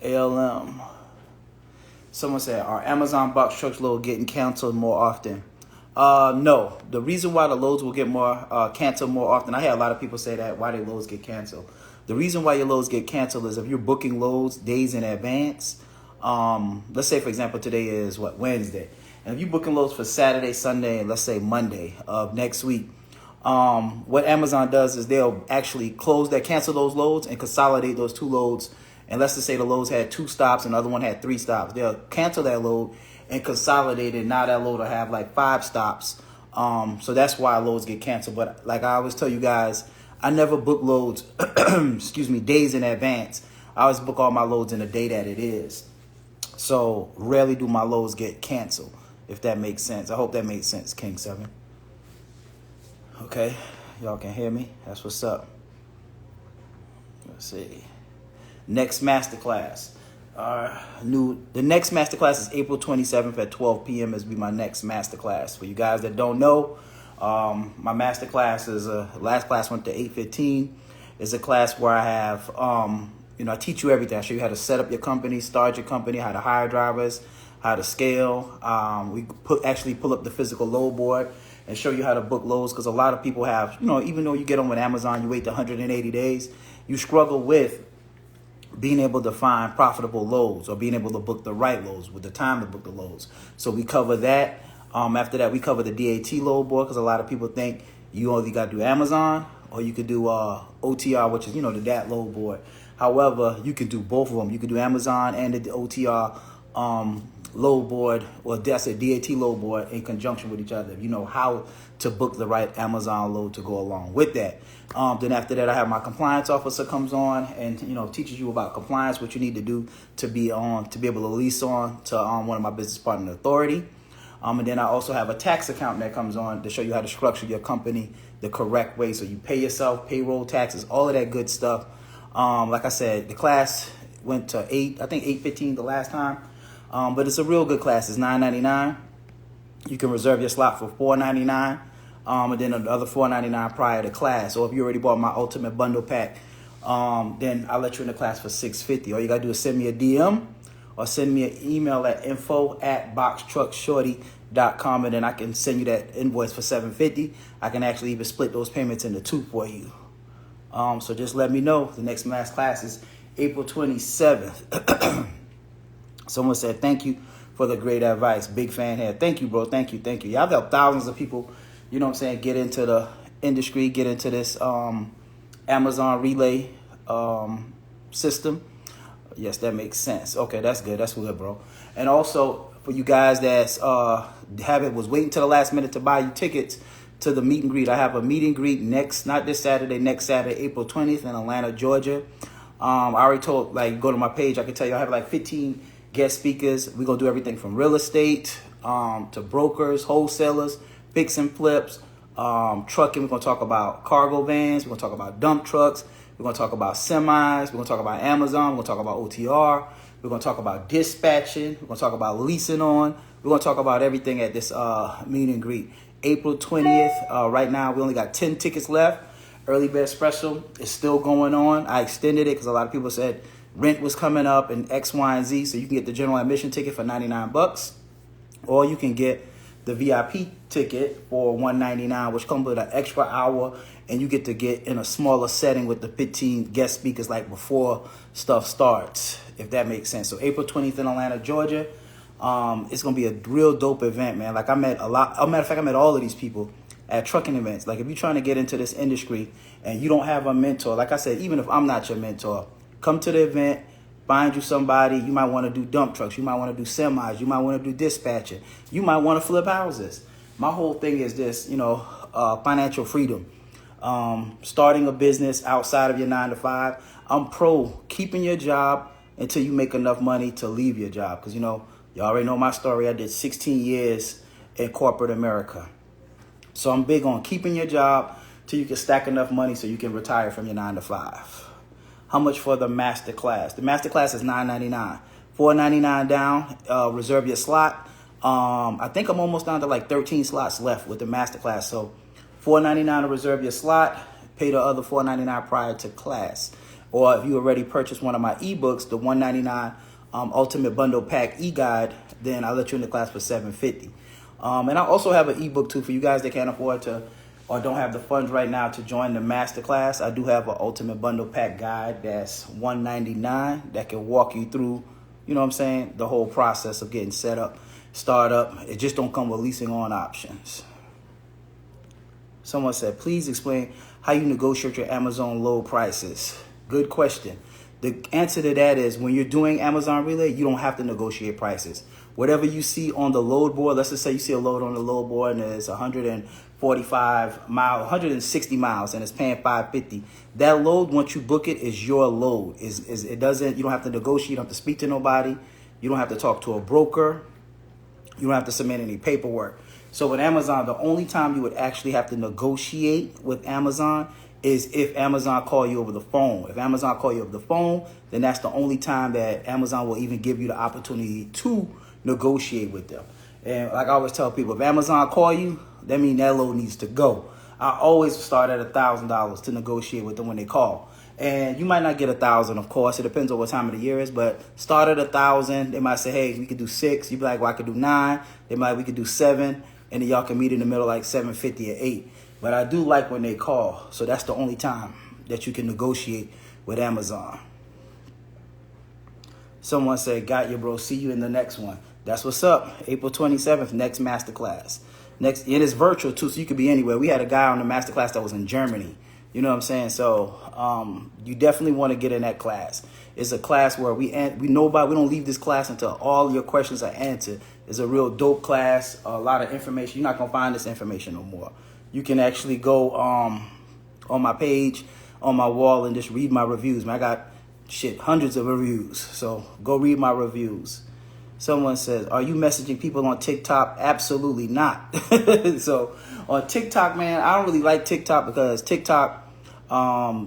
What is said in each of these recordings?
ALM. Someone said, are Amazon box trucks load getting canceled more often? No. The reason why the loads will get more canceled more often, I had a lot of people say that, why their loads get canceled. The reason why your loads get canceled is if you're booking loads days in advance. Let's say, for example, today is Wednesday. And if you're booking loads for Saturday, Sunday, and let's say Monday of next week, what Amazon does is they'll actually cancel those loads and consolidate those two loads. And let's just say the loads had 2 stops and the other one had 3 stops. They'll cancel that load and consolidate it. Now that load will have like 5 stops. So that's why loads get canceled. But like I always tell you guys, I never book loads, days in advance. I always book all my loads in the day that it is. So rarely do my loads get canceled, if that makes sense. I hope that makes sense, King 7. Okay, y'all can hear me? That's what's up. Let's see. Next Masterclass. The next Masterclass is April 27th at 12 p.m. is be my next Masterclass. For you guys that don't know, my Masterclass is last class went to 8:15. It's a class where I have, I teach you everything. I show you how to set up your company, start your company, how to hire drivers, how to scale. We actually pull up the physical load board and show you how to book loads, because a lot of people have, even though you get on with Amazon, you wait 180 days, you struggle with being able to find profitable loads or being able to book the right loads with the time to book the loads. So we cover that. After that, we cover the DAT load board, because a lot of people think you only got to do Amazon or you could do OTR, which is, the DAT load board. However, you can do both of them. You can do Amazon and the OTR load board, or that's a DAT load board, in conjunction with each other. You know how to book the right Amazon load to go along with that. Then after that, I have my compliance officer comes on and teaches you about compliance, what you need to do to be able to lease on to one of my business partner authority. And then I also have a tax accountant that comes on to show you how to structure your company the correct way, so you pay yourself, payroll, taxes, all of that good stuff. Like I said, the class went to 8:15 the last time. But it's a real good class. It's $9.99. You can reserve your slot for $4.99. And then another $4.99 prior to class. Or if you already bought my ultimate bundle pack, then I'll let you in the class for $6.50. All you got to do is send me a DM or send me an email at info@boxtruckshorty.com, and then I can send you that invoice for $7.50. I can actually even split those payments into 2 for you. So just let me know. The next mass class is April 27th. Someone said, thank you for the great advice. Big fan here. Thank you, bro. Thank you. Y'all helped thousands of people, get into the industry, get into this Amazon relay system. Yes, that makes sense. Okay, that's good. That's good, bro. And also, for you guys that was waiting till the last minute to buy you tickets to the meet and greet, I have a meet and greet next Saturday, April 20th in Atlanta, Georgia. I already told, go to my page. I can tell you I have 15 guest speakers. We're going to do everything from real estate to brokers, wholesalers, fix and flips, trucking. We're going to talk about cargo vans. We're going to talk about dump trucks. We're going to talk about semis. We're going to talk about Amazon. We're going to talk about OTR. We're going to talk about dispatching. We're going to talk about leasing on. We're going to talk about everything at this meet and greet. April 20th. Right now, we only got 10 tickets left. Early bird special is still going on. I extended it because a lot of people said rent was coming up and X, Y, and Z. So you can get the general admission ticket for $99, or you can get the VIP ticket for $199, which comes with an extra hour, and you get to get in a smaller setting with the 15 guest speakers before stuff starts, if that makes sense. So April 20th in Atlanta, Georgia. It's gonna be a real dope event, man. I met a lot. As a matter of fact, I met all of these people at trucking events. If you're trying to get into this industry and you don't have a mentor, like I said, even if I'm not your mentor, come to the event, find you somebody. You might want to do dump trucks. You might want to do semis. You might want to do dispatching. You might want to flip houses. My whole thing is this, financial freedom. Starting a business outside of your 9 to 5. I'm pro keeping your job until you make enough money to leave your job. Because, you already know my story. I did 16 years in corporate America. So I'm big on keeping your job till you can stack enough money so you can retire from your 9 to 5. How much for the Masterclass? The Masterclass is $9.99. $4.99 down. Reserve your slot. I think I'm almost down to 13 slots left with the Masterclass. So $4.99 to reserve your slot. Pay the other $4.99 prior to class. or if you already purchased one of my ebooks, the $199 Ultimate Bundle Pack e-guide, then I'll let you in the class for $750. And I also have an ebook too for you guys that can't afford to or don't have the funds right now to join the Masterclass. I do have an Ultimate Bundle Pack guide that's $199 that can walk you through, you know what I'm saying, the whole process of getting set up, start up. It just don't come with leasing on options. Someone said, please explain how you negotiate your Amazon load prices. Good question. The answer to that is when you're doing Amazon Relay, you don't have to negotiate prices. Whatever you see on the load board, let's just say you see a load on the load board and it's 145 miles, 160 miles, and it's paying $550. That load, once you book it, is your load. It doesn't. You don't have to negotiate. You don't have to speak to nobody. You don't have to talk to a broker. You don't have to submit any paperwork. So with Amazon, the only time you would actually have to negotiate with Amazon is if Amazon call you over the phone. If Amazon call you over the phone, then that's the only time that Amazon will even give you the opportunity to negotiate with them. And like I always tell people, if Amazon call you, that means that load needs to go. I always start at $1,000 to negotiate with them when they call. And you might not get 1,000, of course. It depends on what time of the year is. But start at 1,000. They might say, hey, we could do 6. You'd be like, well, I could do 9. They might, we could do 7. And then y'all can meet in the middle like 750 or 8. But I do like when they call. So that's the only time that you can negotiate with Amazon. Someone said, got you, bro. See you in the next one. That's what's up. April 27th, next Masterclass. It is virtual, too, so you could be anywhere. We had a guy on the Masterclass that was in Germany. You know what I'm saying? So you definitely want to get in that class. It's a class where we don't leave this class until all your questions are answered. It's a real dope class, a lot of information. You're not going to find this information no more. You can actually go on my page, on my wall, and just read my reviews. Man, I got hundreds of reviews. So go read my reviews. Someone says, are you messaging people on TikTok? Absolutely not. So on TikTok, man, I don't really like TikTok because TikTok,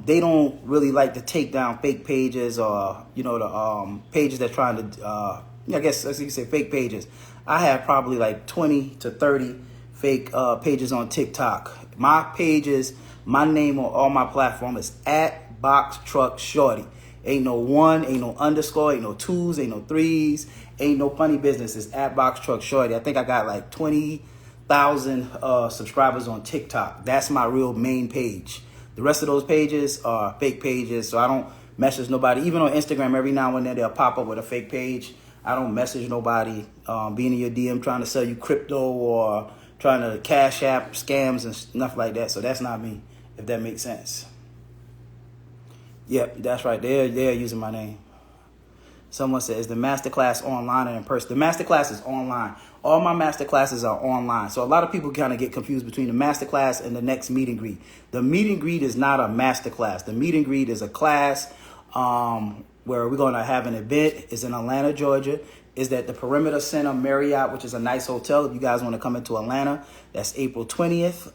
they don't really like to take down fake pages or, the pages that trying to, I guess as you say, fake pages. I have probably like 20 to 30 fake pages on TikTok. My pages, my name on all my platform is @BoxTruckShawty. Ain't no 1, ain't no underscore, ain't no 2s, ain't no 3s, ain't no funny business. It's @BoxTruckShawty. I think I got like 20,000 subscribers on TikTok. That's my real main page. The rest of those pages are fake pages, so I don't message nobody. Even on Instagram, every now and then they'll pop up with a fake page. I don't message nobody being in your DM trying to sell you crypto or trying to cash app scams and stuff like that. So that's not me, if that makes sense. Yep, that's right. They're using my name. Someone says, the Masterclass online and in person? The Masterclass is online. All my Masterclasses are online. So a lot of people kind of get confused between the Masterclass and the next meet and greet. The meet and greet is not a Masterclass. The meet and greet is a class where we're going to have an event. It's in Atlanta, Georgia. It's at the Perimeter Center Marriott, which is a nice hotel. If you guys want to come into Atlanta, that's April 20th.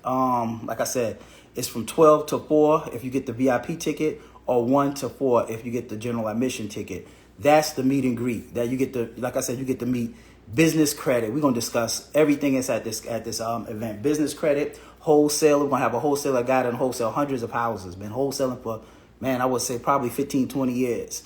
Like I said, it's from 12 to 4 if you get the VIP ticket, or 1 to 4 if you get the general admission ticket. That's the meet and greet that you get to, like I said, you get to meet business credit. We're going to discuss everything that's at this event. Business credit, wholesale. We're going to have a wholesaler guy that wholesale hundreds of houses. Been wholesaling for, man, I would say probably 15, 20 years.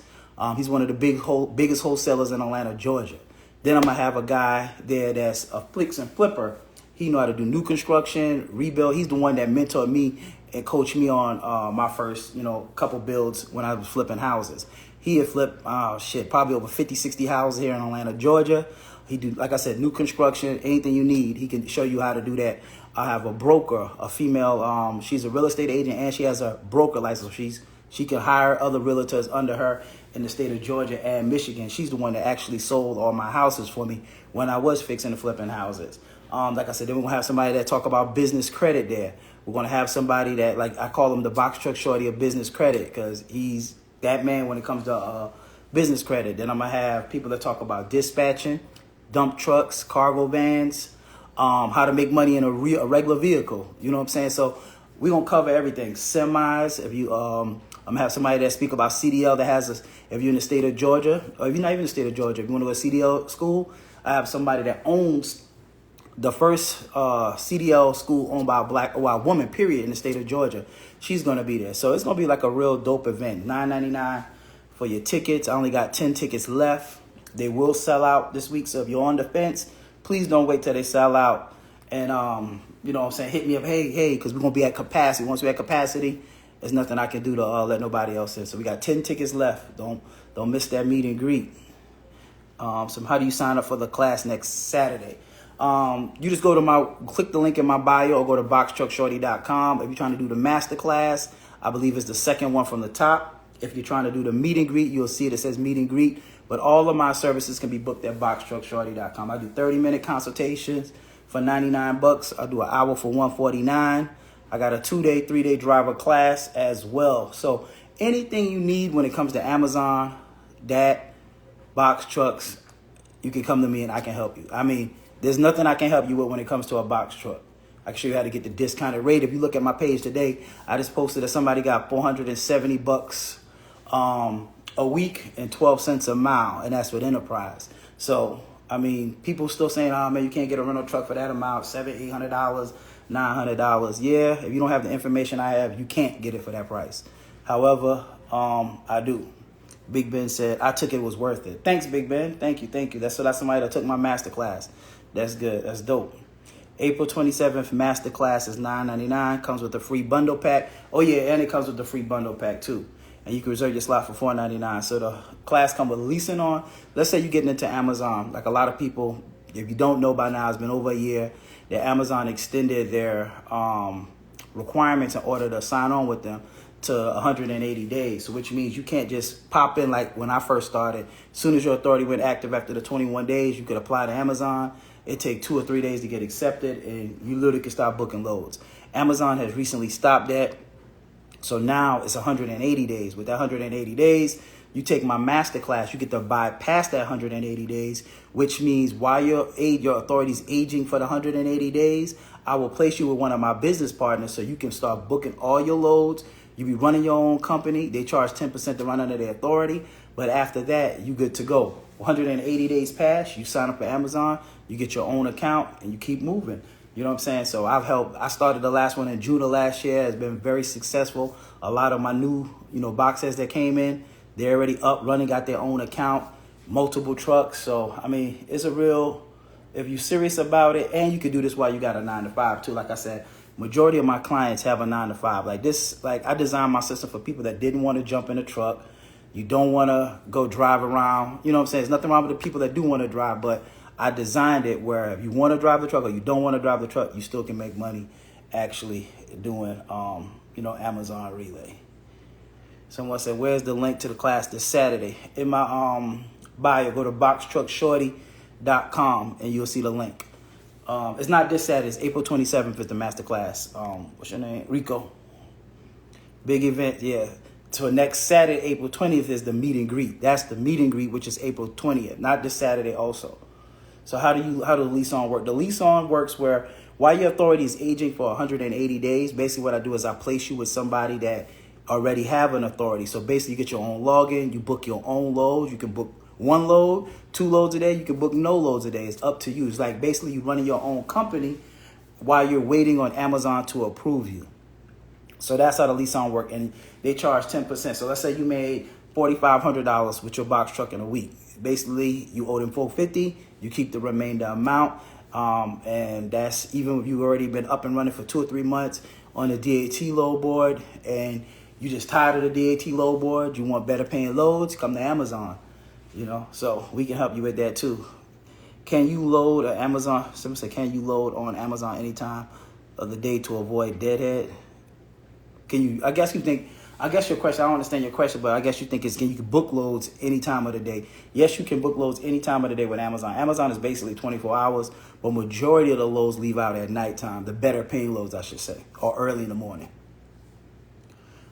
He's one of the biggest wholesalers in Atlanta, Georgia. Then I'm going to have a guy there that's a flicks and flipper. He know how to do new construction, rebuild. He's the one that mentored me and coached me on my first, couple builds when I was flipping houses. He had flipped, probably over 50, 60 houses here in Atlanta, Georgia. He do, like I said, new construction, anything you need. He can show you how to do that. I have a broker, a female. She's a real estate agent and she has a broker license. She can hire other realtors under her in the state of Georgia and Michigan. She's the one that actually sold all my houses for me when I was fixing and flipping houses. Like I said, then we're going to have somebody that talk about business credit there. We're going to have somebody that, like I call him the box truck shorty of business credit because he's that man when it comes to business credit. Then I'm going to have people that talk about dispatching, dump trucks, cargo vans, how to make money in a regular vehicle. You know what I'm saying? So we're going to cover everything. Semis, if you, I'm going to have somebody that speak about CDL that has, if you're in the state of Georgia, or if you're not even in the state of Georgia, if you want to go to CDL school, I have somebody that owns the first CDL school owned by a woman, period, in the state of Georgia. She's going to be there. So it's going to be like a real dope event. $9.99 for your tickets. I only got 10 tickets left. They will sell out this week. So if you're on the fence, please don't wait till they sell out. And, you know what I'm saying, hit me up, hey, because we're going to be at capacity. Once we're at capacity, there's nothing I can do to let nobody else in. So we got 10 tickets left. Don't miss that meet and greet. So how do you sign up for the class next Saturday? You just click the link in my bio or go to boxtruckshorty.com. If you're trying to do the Masterclass, I believe it's the second one from the top. If you're trying to do the meet and greet, you'll see it says meet and greet. But all of my services can be booked at boxtruckshorty.com. I do 30-minute consultations for $99. I do an hour for $149. I got a 2-day, 3-day driver class as well. So anything you need when it comes to Amazon, box trucks, you can come to me and I can help you. I mean, there's nothing I can help you with when it comes to a box truck. I can show you how to get the discounted rate. If you look at my page today, I just posted that somebody got $470 a week and 12 cents a mile, and that's with Enterprise. So, I mean, people still saying, oh, man, you can't get a rental truck for that amount, $700, $800, $900. Yeah, if you don't have the information I have, you can't get it for that price. However, I do. Big Ben said, I took it, was worth it. Thanks, Big Ben. Thank you. That's somebody that took my Masterclass. That's good. That's dope. April 27th, Masterclass is $9.99. Comes with a free bundle pack. Oh, yeah, and it comes with the free bundle pack, too. And you can reserve your slot for $4.99. So the class comes with leasing on. Let's say you're getting into Amazon. Like a lot of people, if you don't know by now, it's been over a year that Amazon extended their requirements in order to sign on with them to 180 days. So which means you can't just pop in like when I first started. As soon as your authority went active after the 21 days, you could apply to Amazon. It takes 2 or 3 days to get accepted, and you literally can start booking loads. Amazon has recently stopped that. So now it's 180 days. With that 180 days, you take my Masterclass, you get to bypass that 180 days, which means while your authority's aging for the 180 days, I will place you with one of my business partners so you can start booking all your loads. You be running your own company. They charge 10% to run under their authority. But after that, you good to go. 180 days pass, you sign up for Amazon, you get your own account, and you keep moving. You know what I'm saying? So I've helped. I started the last one in June of last year. It's been very successful. A lot of my new, box sets that came in, they're already up, running, got their own account, multiple trucks. So, I mean, it's a real, if you're serious about it, and you can do this while you got a 9-to-5 too. Like I said, majority of my clients have a 9-to-5. Like I designed my system for people that didn't want to jump in a truck. You don't want to go drive around. You know what I'm saying? There's nothing wrong with the people that do want to drive, but I designed it where if you want to drive the truck or you don't want to drive the truck, you still can make money actually doing, Amazon Relay. Someone said, where's the link to the class this Saturday? In my bio, go to boxtruckshorty.com and you'll see the link. It's not this Saturday. It's April 27th is the Masterclass. What's your name? Rico. Big event, yeah. So next Saturday, April 20th, is the meet and greet. That's the meet and greet, which is April 20th, not this Saturday also. So how do the lease-on work? The lease-on works where while your authority is aging for 180 days, basically what I do is I place you with somebody that already have an authority. So basically you get your own login, you book your own loads. You can book 1 load, 2 loads a day. You can book no loads a day. It's up to you. It's like basically you running your own company while you're waiting on Amazon to approve you. So that's how the lease-on work, and they charge 10%. So let's say you made $4,500 with your box truck in a week. Basically, you owe them $450. You keep the remainder amount, and that's even if you've already been up and running for 2 or 3 months on the DAT load board, and you just tired of the DAT load board. You want better paying loads? Come to Amazon. So we can help you with that too. Can you load on Amazon? Someone said, can you load on Amazon any time of the day to avoid deadhead? Can you? I guess your question, I don't understand your question, but I guess you think you can book loads any time of the day. Yes, you can book loads any time of the day with Amazon. Amazon is basically 24 hours, but majority of the loads leave out at nighttime. The better paying loads, I should say, or early in the morning.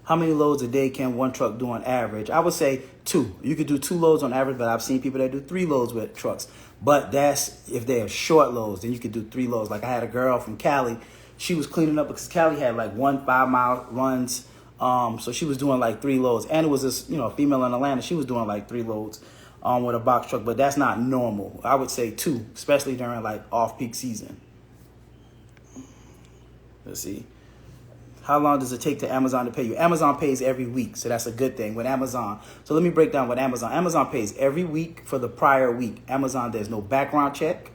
How many loads a day can one truck do on average? I would say 2. You could do 2 loads on average, but I've seen people that do 3 loads with trucks. But that's if they're short loads, then you could do 3 loads. Like I had a girl from Cali. She was cleaning up because Cali had like 1 5-mile runs. So she was doing like 3 loads. And it was this, female in Atlanta. She was doing like 3 loads with a box truck. But that's not normal. I would say 2, especially during like off-peak season. Let's see. How long does it take to Amazon to pay you? Amazon pays every week, so that's a good thing with Amazon. So let me break down what Amazon. Amazon pays every week for the prior week. Amazon, there's no background check.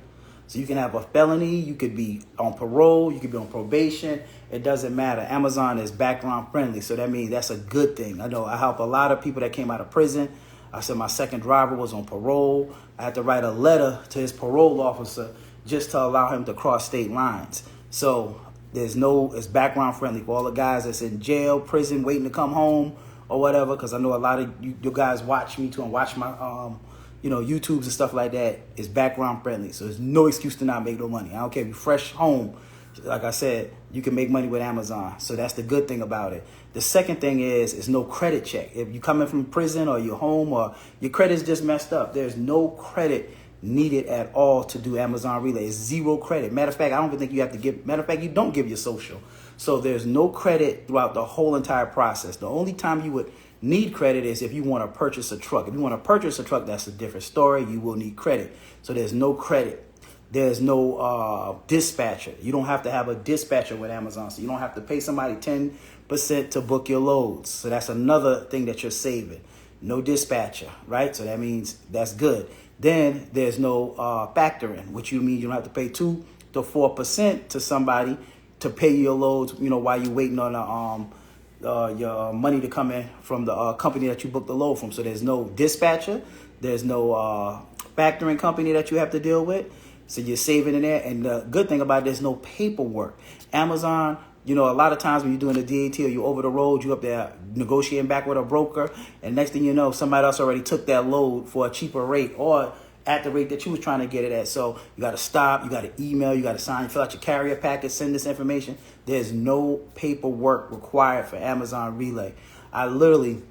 So you can have a felony, you could be on parole, you could be on probation. It doesn't matter. Amazon is background friendly, so that means that's a good thing. I know I help a lot of people that came out of prison. I said my second driver was on parole. I had to write a letter to his parole officer just to allow him to cross state lines. So it's background friendly for all the guys that's in jail, prison, waiting to come home or whatever. Because I know a lot of you guys watch me too and watch my YouTubes and stuff like that. It's background friendly, so there's no excuse to not make no money. I don't care if you're fresh home. Like I said, you can make money with Amazon. So that's the good thing about it. The second thing is no credit check. If you're coming from prison or you're home or your credit's just messed up, there's no credit needed at all to do Amazon Relay. It's zero credit. Matter of fact, I don't even think you have to give. Matter of fact, you don't give your social. So there's no credit throughout the whole entire process. The only time you would need credit is if you want to purchase a truck. If you want to purchase a truck, that's a different story. You will need credit. So there's no credit. There's no dispatcher. You don't have to have a dispatcher with Amazon. So you don't have to pay somebody 10% to book your loads. So that's another thing that you're saving. No dispatcher, right? So that means that's good. Then there's no factoring, which you mean you don't have to pay 2 to 4% to somebody to pay your loads, while you're waiting on your money to come in from the company that you booked the load from. So there's no dispatcher. There's no factoring company that you have to deal with. So you're saving in there. And the good thing about it, there's no paperwork. Amazon, a lot of times when you're doing a DAT or you're over the road, you up there negotiating back with a broker. And next thing you know, somebody else already took that load for a cheaper rate or at the rate that you was trying to get it at. So you got to stop, you got to email, you got to sign, fill out your carrier package, send this information. There's no paperwork required for Amazon Relay. I literally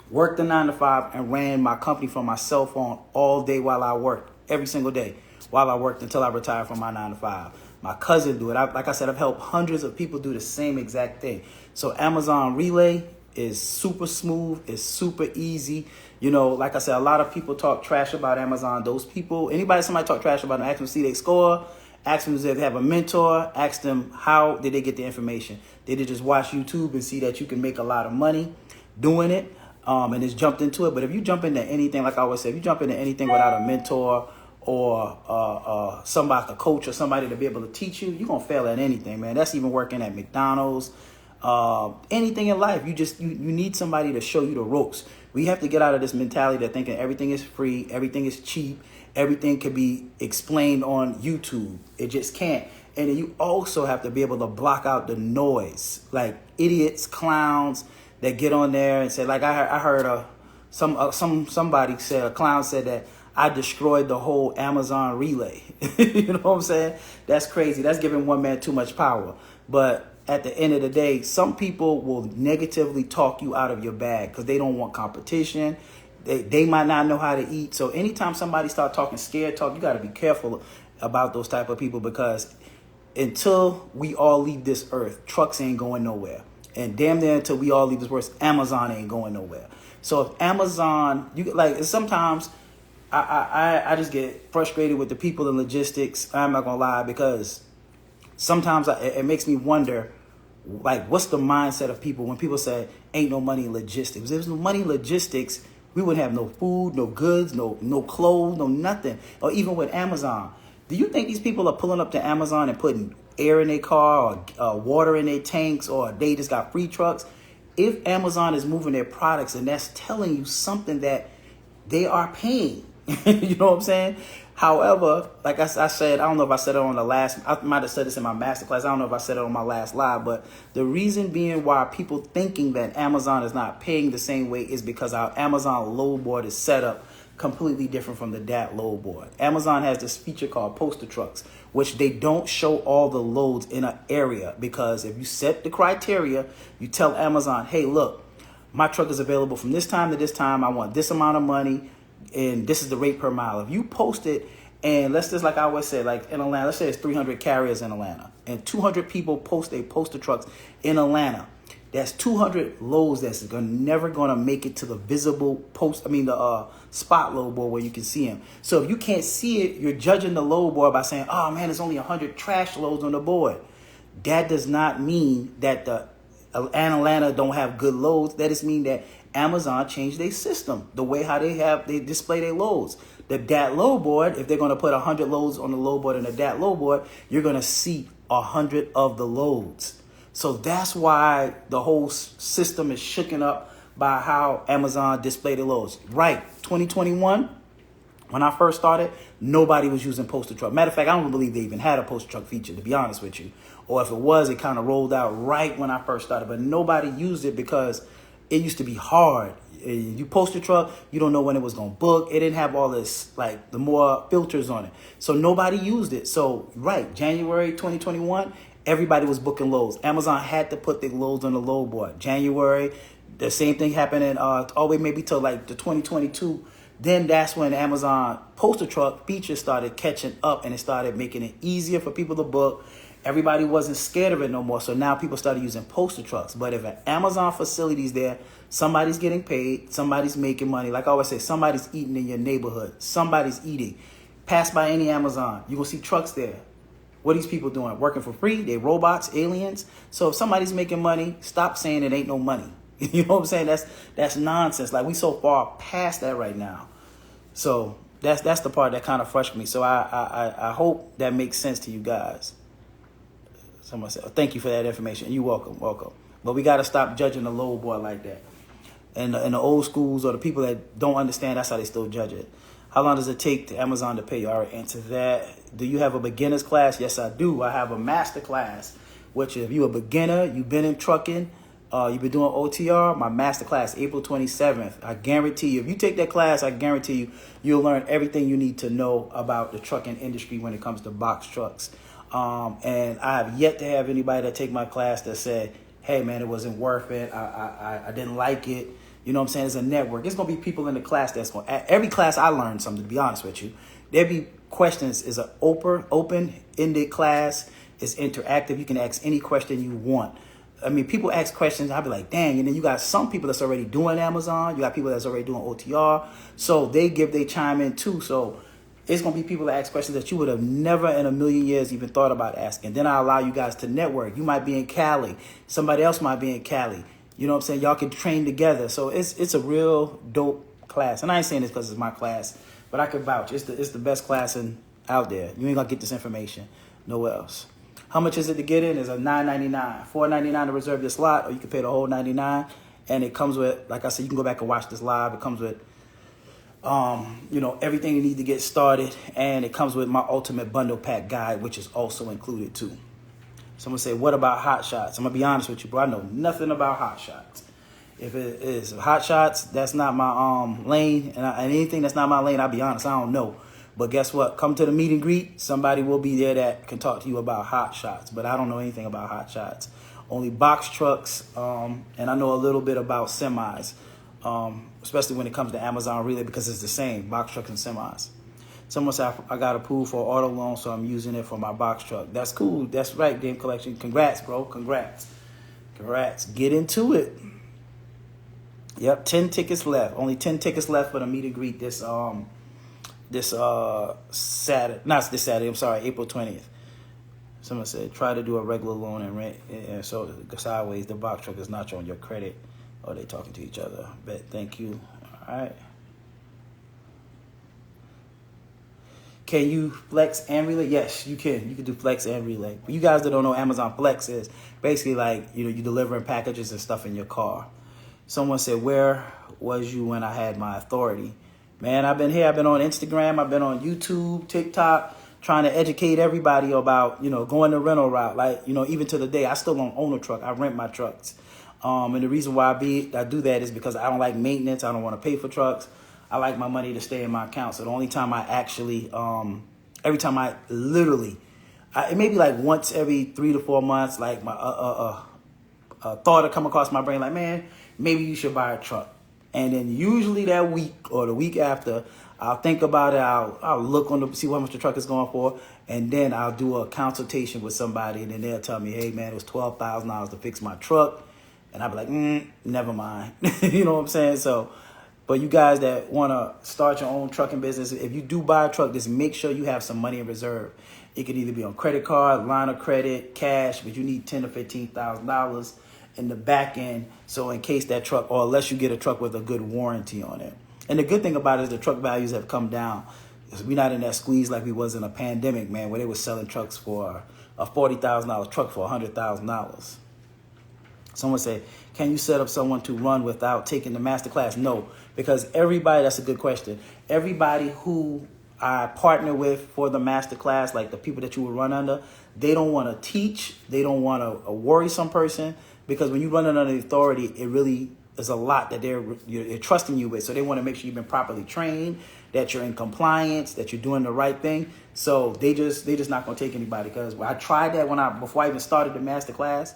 worked the 9 to 5 and ran my company from my cell phone all day while I worked, every single day while I worked until I retired from my 9 to 5. My cousin do it. Like I said, I've helped hundreds of people do the same exact thing. So Amazon Relay is super smooth. It's super easy. Like I said, a lot of people talk trash about Amazon. Those people, somebody talk trash about them, ask them to see they score, ask them if they have a mentor, ask them how did they get the information. Did they just watch YouTube and see that you can make a lot of money doing it and just jumped into it? But if you jump into anything, like I always say, if you jump into anything without a mentor or somebody, a coach or somebody to be able to teach you, you're going to fail at anything, man. That's even working at McDonald's, anything in life. You need somebody to show you the ropes. We have to get out of this mentality that thinking everything is free, everything is cheap, everything can be explained on YouTube. It just can't. And then you also have to be able to block out the noise, like idiots, clowns that get on there and say, like I heard somebody said, a clown said that I destroyed the whole Amazon Relay. You know what I'm saying? That's crazy. That's giving one man too much power. But at the end of the day, some people will negatively talk you out of your bag because they don't want competition. They might not know how to eat. So anytime somebody start talking scared talk, you got to be careful about those type of people, because until we all leave this earth, trucks ain't going nowhere. And damn near until we all leave this earth, Amazon ain't going nowhere. So if Amazon, sometimes I just get frustrated with the people in logistics. I'm not going to lie, because sometimes it makes me wonder, like, what's the mindset of people when people say ain't no money in logistics? If there's no money in logistics, we wouldn't have no food, no goods, no clothes, no nothing. Or even with Amazon. Do you think these people are pulling up to Amazon and putting air in their car or water in their tanks, or they just got free trucks? If Amazon is moving their products, and that's telling you something that they are paying. You know what I'm saying? However, like I said, I don't know if I said it on I might have said this in my masterclass. I don't know if I said it on my last live, but the reason being why people thinking that Amazon is not paying the same way is because our Amazon load board is set up completely different from the DAT load board. Amazon has this feature called poster trucks, which they don't show all the loads in an area, because if you set the criteria, you tell Amazon, hey, look, my truck is available from this time to this time. I want this amount of money, and this is the rate per mile. If you post it, and let's just, like I always say, like in Atlanta, let's say it's 300 carriers in Atlanta, and 200 people post their poster trucks in Atlanta. That's 200 loads that's never going to make it to the visible the spot load board where you can see them. So if you can't see it, you're judging the load board by saying, oh man, there's only 100 trash loads on the board. That does not mean that the Atlanta don't have good loads. That just mean that Amazon changed their system, the way how they display their loads. The DAT load board, if they're going to put 100 loads on the load board and the DAT load board, you're going to see 100 of the loads. So that's why the whole system is shooken up by how Amazon display the loads. Right, 2021, when I first started, nobody was using postal truck. Matter of fact, I don't believe they even had a postal truck feature, to be honest with you. Or if it was, it kind of rolled out right when I first started. But nobody used it because it used to be hard. You post a truck, you don't know when it was going to book. It didn't have all this, like, the more filters on it. So nobody used it. So, right, January 2021, everybody was booking loads. Amazon had to put their loads on the load board. January, the same thing happened in all the way maybe till like the 2022. Then that's when Amazon postal truck features started catching up, and it started making it easier for people to book. Everybody wasn't scared of it no more. So now people started using postal trucks. But if an Amazon facility is there, somebody's getting paid, somebody's making money. Like I always say, somebody's eating in your neighborhood. Somebody's eating. Pass by any Amazon, you're going to see trucks there. What are these people doing? Working for free? They robots, aliens? So if somebody's making money, stop saying it ain't no money. You know what I'm saying? That's nonsense. Like, we so far past that right now. So that's the part that kind of frustrates me. So I hope that makes sense to you guys. Somebody said, oh, thank you for that information. You're welcome. But we got to stop judging the load board like that. And the old schools or the people that don't understand, that's how they still judge it. How long does it take to Amazon to pay you? All right, answer that. Do you have a beginner's class? Yes, I do. I have a Masterclass, which if you're a beginner, you've been in trucking, you've been doing OTR, my Masterclass, April 27th. I guarantee you, if you take that class, I guarantee you, you'll learn everything you need to know about the trucking industry when it comes to box trucks. And I have yet to have anybody that take my class that said, hey, man, it wasn't worth it. I didn't like it. You know what I'm saying? It's a network. It's going to be people in the class that's going to, every class I learned something, to be honest with you. There'll be questions. It's an open-ended class. It's interactive. You can ask any question you want. I mean, people ask questions. I'll be like, dang. And then you got some people that's already doing Amazon. You got people that's already doing OTR. So they chime in too. So it's going to be people that ask questions that you would have never in a million years even thought about asking. Then I allow you guys to network. You might be in Cali. Somebody else might be in Cali. You know what I'm saying? Y'all can train together. So it's a real dope class. And I ain't saying this because it's my class, but I can vouch. It's the best class out there. You ain't going to get this information nowhere else. How much is it to get in? It's a $9.99. $4.99 to reserve your slot, or you can pay the whole $99. And it comes with, like I said, you can go back and watch this live. It comes with everything you need to get started, and it comes with my ultimate bundle pack guide, which is also included too. Someone say, what about hot shots? I'm gonna be honest with you, bro. I know nothing about hot shots. If it is hot shots, that's not my lane, and anything that's not my lane, I'll be honest, I don't know. But guess what? Come to the meet and greet. Somebody will be there that can talk to you about hot shots. But I don't know anything about hot shots. Only box trucks, and I know a little bit about semis. Especially when it comes to Amazon Relay, because it's the same, box trucks and semis. Someone said, I got approved for auto loan, so I'm using it for my box truck. That's cool. That's right, Game Collection. Congrats, bro. Congrats. Get into it. Yep, 10 tickets left. Only 10 tickets left for the meet and greet this Saturday. Not this Saturday, I'm sorry, April 20th. Someone said, try to do a regular loan and rent. And so sideways, the box truck is not on your credit. Oh, they talking to each other. Bet. Thank you. All right. Can you flex and relay? Yes, you can. You can do flex and relay. For you guys that don't know, Amazon Flex is basically like, you delivering packages and stuff in your car. Someone said, where was you when I had my authority? Man, I've been here. I've been on Instagram. I've been on YouTube, TikTok, trying to educate everybody about, going the rental route. Like, even to the day, I still don't own a truck. I rent my trucks. And the reason why I do that is because I don't like maintenance. I don't want to pay for trucks. I like my money to stay in my account. So the only time I actually, every time I literally, it may be like once every 3 to 4 months, like my thought will come across my brain, like, man, maybe you should buy a truck. And then usually that week or the week after, I'll think about it. I'll look see how much the truck is going for, and then I'll do a consultation with somebody, and then they'll tell me, hey, man, it was $12,000 to fix my truck. And I'll be like, never mind. You know what I'm saying? So, but you guys that want to start your own trucking business, if you do buy a truck, just make sure you have some money in reserve. It could either be on credit card, line of credit, cash, but you need $10,000 to $15,000 in the back end. So in case that truck, or unless you get a truck with a good warranty on it. And the good thing about it is the truck values have come down. We're not in that squeeze like we was in a pandemic, man, where they were selling trucks for a $40,000 truck for $100,000. Someone said, can you set up someone to run without taking the Masterclass? No, because everybody, that's a good question. Everybody who I partner with for the Masterclass, like the people that you would run under, they don't want to teach. They don't want to worry some person, because when you run under the authority, it really is a lot that you're trusting you with. So they want to make sure you've been properly trained, that you're in compliance, that you're doing the right thing. So they just not going to take anybody, because I tried that before I even started the Masterclass.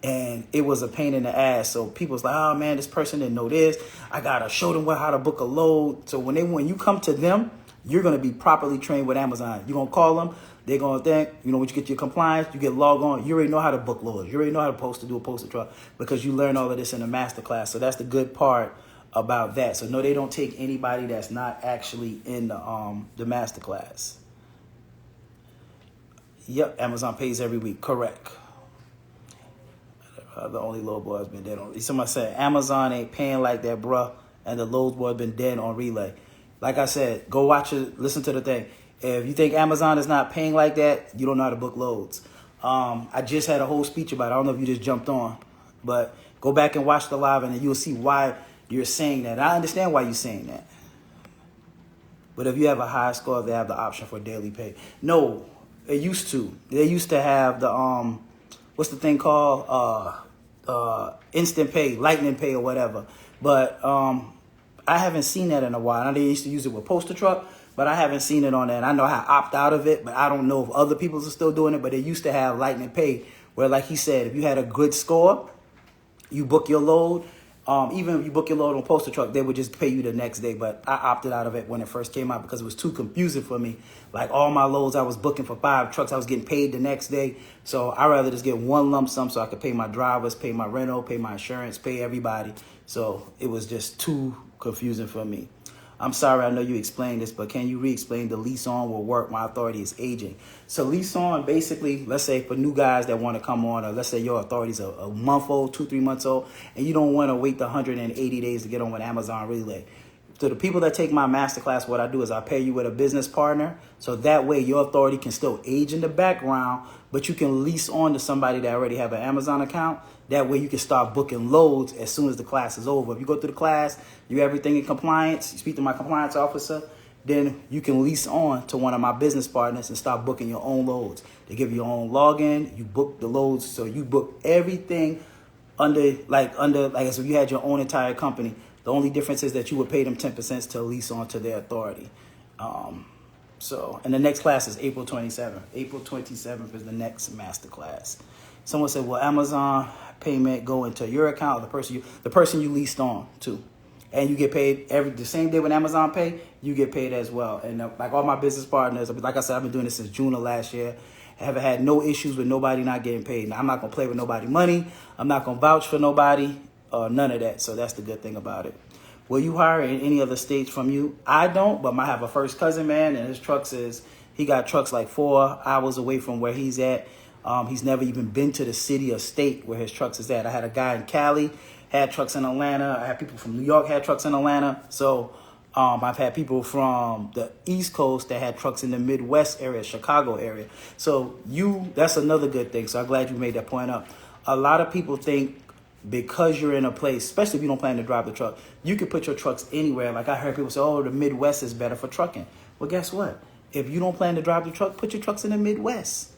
And it was a pain in the ass. So people was like, oh man, this person didn't know this. I got to show them how to book a load. So when you come to them, you're going to be properly trained with Amazon. You're going to call them. They're going to think, when you get your compliance, you get logged on. You already know how to book loads. You already know how to do a posted truck, because you learn all of this in the Masterclass. So that's the good part about that. So no, they don't take anybody that's not actually in the Masterclass. Yep, Amazon pays every week. Correct. The only load boy has been dead on. Somebody said Amazon ain't paying like that, bruh, and the load boy has been dead on relay. Like I said, go watch it, listen to the thing. If you think Amazon is not paying like that, you don't know how to book loads. I just had a whole speech about it. I don't know if you just jumped on, but go back and watch the live, and you'll see why you're saying that. I understand why you're saying that. But if you have a high score, they have the option for daily pay. No, they used to. They used to have the what's the thing called? Instant pay, lightning pay, or whatever. But I haven't seen that in a while. I know they used to use it with Poster Truck, but I haven't seen it on that. I know how to opt out of it, but I don't know if other people are still doing it. But they used to have lightning pay, where, like he said, if you had a good score, you book your load. Even if you book your load on Poster Truck, they would just pay you the next day. But I opted out of it when it first came out, because it was too confusing for me. Like all my loads I was booking for 5 trucks, I was getting paid the next day. So I'd rather just get one lump sum so I could pay my drivers, pay my rental, pay my insurance, pay everybody. So it was just too confusing for me. I'm sorry, I know you explained this, but can you re-explain the lease-on will work? My authority is aging. So lease-on, basically, let's say for new guys that want to come on, or let's say your authority is a month old, 2-3 months old, and you don't want to wait the 180 days to get on with Amazon Relay. So the people that take my Masterclass, what I do is I pair you with a business partner, so that way your authority can still age in the background, but you can lease on to somebody that already have an Amazon account. That way you can start booking loads as soon as the class is over. If you go through the class, you have everything in compliance, you speak to my compliance officer, then you can lease on to one of my business partners and start booking your own loads. They give you your own login, you book the loads, so you book everything under as if you had your own entire company. The only difference is that you would pay them 10% to lease on to their authority. And the next class is April 27th. April 27th is the next Masterclass. Someone said, will Amazon payment go into your account, or the person you leased on to? And you get paid the same day when Amazon pay, you get paid as well. And like all my business partners, like I said, I've been doing this since June of last year. I haven't had no issues with nobody not getting paid. Now, I'm not going to play with nobody's money. I'm not going to vouch for nobody, none of that. So that's the good thing about it. Will you hire in any other states from you? I don't, but I have a first cousin, man, and he got trucks like 4 hours away from where he's at. He's never even been to the city or state where his trucks is at. I had a guy in Cali, had trucks in Atlanta. I had people from New York had trucks in Atlanta. So I've had people from the East Coast that had trucks in the Midwest area, Chicago area. So that's another good thing. So I'm glad you made that point up. A lot of people think because you're in a place, especially if you don't plan to drive the truck, you can put your trucks anywhere. Like I heard people say, oh, the Midwest is better for trucking. Well, guess what? If you don't plan to drive the truck, put your trucks in the Midwest.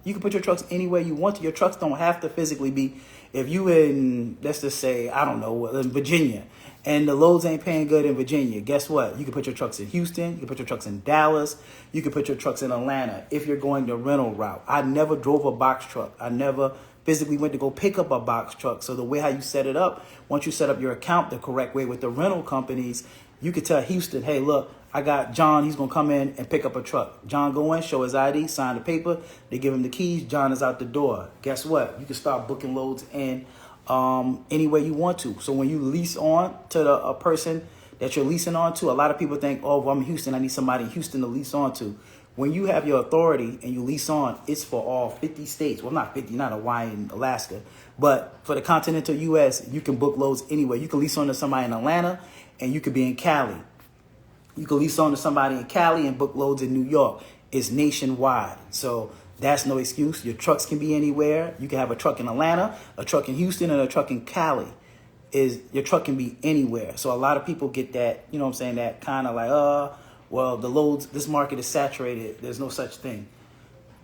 You can put your trucks anywhere you want to. Your trucks don't have to physically be, if you in, let's just say, I don't know, in Virginia, and the loads ain't paying good in Virginia, guess what? You can put your trucks in Houston. You can put your trucks in Dallas. You can put your trucks in Atlanta if you're going the rental route. I never drove a box truck. I never physically went to go pick up a box truck. So the way how you set it up, once you set up your account the correct way with the rental companies, you could tell Houston, hey, look, I got John. He's going to come in and pick up a truck. John go in, show his ID, sign the paper. They give him the keys. John is out the door. Guess what? You can start booking loads in any way you want to. So when you lease on to a person that you're leasing on to, a lot of people think, oh, well, I'm in Houston. I need somebody in Houston to lease on to. When you have your authority and you lease on, it's for all 50 states. Well, not 50, not Hawaii and Alaska, but for the continental U.S., you can book loads anywhere. You can lease on to somebody in Atlanta, and you could be in Cali. You can lease on to somebody in Cali and book loads in New York. It's nationwide. So that's no excuse. Your trucks can be anywhere. You can have a truck in Atlanta, a truck in Houston, and a truck in Cali. Your truck can be anywhere. So a lot of people get that, you know what I'm saying, that kind of like, well, the loads, this market is saturated. There's no such thing.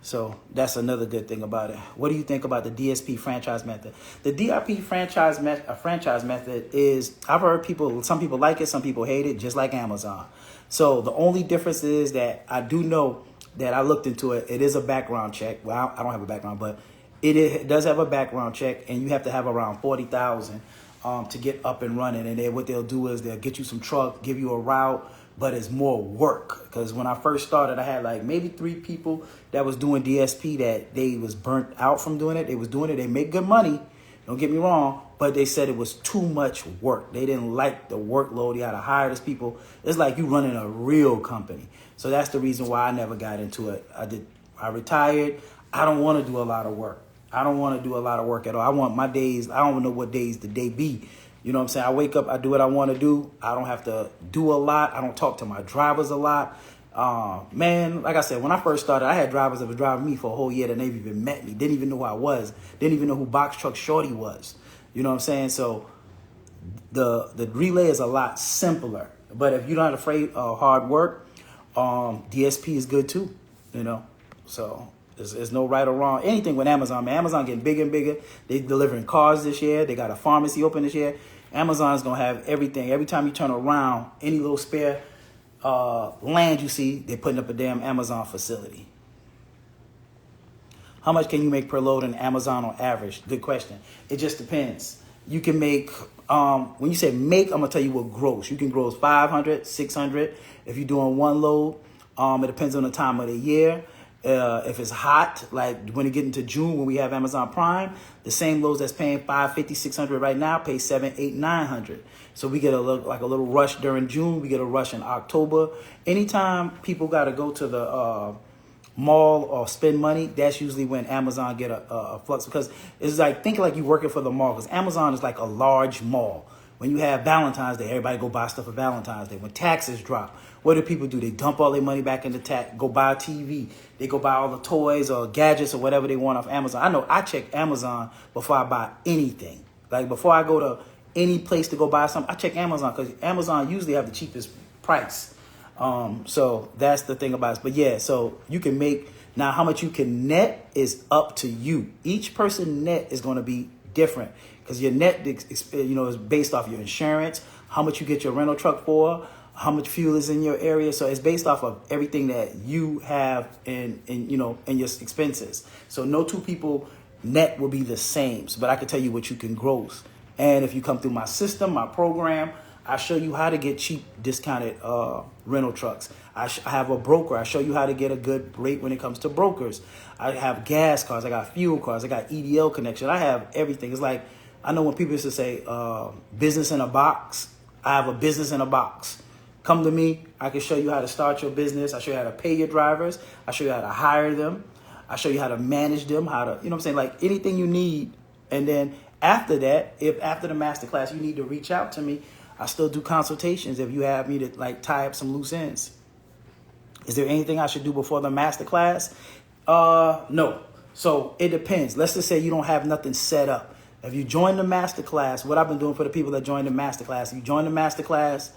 So that's another good thing about it. What do you think about the DSP franchise method? The DRP franchise method is, I've heard some people like it, some people hate it, just like Amazon. So the only difference is that I do know that I looked into it. It is a background check. Well, I don't have a background, but it does have a background check, and you have to have around 40,000 to get up and running. And then what they'll do is they'll get you some truck, give you a route, but it's more work. Because when I first started, I had like maybe 3 people that was doing DSP that they was burnt out from doing it. They was doing it. They make good money. Don't get me wrong. But they said it was too much work. They didn't like the workload. You had to hire these people. It's like you running a real company. So that's the reason why I never got into it. I retired. I don't want to do a lot of work. I don't want to do a lot of work at all. I want my days. I don't know what days the day be. You know what I'm saying? I wake up, I do what I want to do. I don't have to do a lot. I don't talk to my drivers a lot. Man, like I said, when I first started, I had drivers that were driving me for a whole year that never even met me. Didn't even know who I was. Didn't even know who Box Truck Shawty was. You know what I'm saying? So the relay is a lot simpler. But if you're not afraid of hard work, DSP is good too. You know? So there's no right or wrong. Anything with Amazon, man. Amazon getting bigger and bigger. They delivering cars this year. They got a pharmacy open this year. Amazon's going to have everything. Every time you turn around, any little spare land you see, they're putting up a damn Amazon facility. How much can you make per load in Amazon on average? Good question. It just depends. You can make, when you say make, I'm going to tell you what gross. You can gross 500, 600. If you're doing one load, it depends on the time of the year. If it's hot, like when you get into June when we have Amazon Prime, the same loads that's paying 550, 600 right now pay 7, 8, 900. So we get a little rush during June. We get a rush in October. Anytime people got to go to the mall or spend money, that's usually when Amazon get a flux, because it's like, think like you're working for the mall, because Amazon is like a large mall. When you have Valentine's Day, everybody go buy stuff for Valentine's Day. When taxes drop, what do people do? They dump all their money back into tax, go buy a TV. They go buy all the toys or gadgets or whatever they want off Amazon. I know I check Amazon before I buy anything. Like before I go to any place to go buy something, I check Amazon, because Amazon usually have the cheapest price. So that's the thing about it. But yeah, so you can make, now how much you can net is up to you. Each person net is going to be different, because your net, is based off your insurance, how much you get your rental truck for, how much fuel is in your area. So it's based off of everything that you have in your expenses. So no 2 people net will be the same. But I can tell you what you can gross. And if you come through my system, my program, I show you how to get cheap discounted rental trucks. I have a broker. I show you how to get a good rate when it comes to brokers. I have gas cars. I got fuel cars. I got EDL connection. I have everything. It's like, I know when people used to say business in a box, I have a business in a box. Come to me. I can show you how to start your business. I show you how to pay your drivers. I show you how to hire them. I show you how to manage them, how to, you know what I'm saying? Like anything you need. And then after that, if after the masterclass you need to reach out to me, I still do consultations if you have me to like tie up some loose ends. Is there anything I should do before the masterclass? No. So it depends. Let's just say you don't have nothing set up. If you join the masterclass, what I've been doing for the people that join the masterclass, you join the masterclass,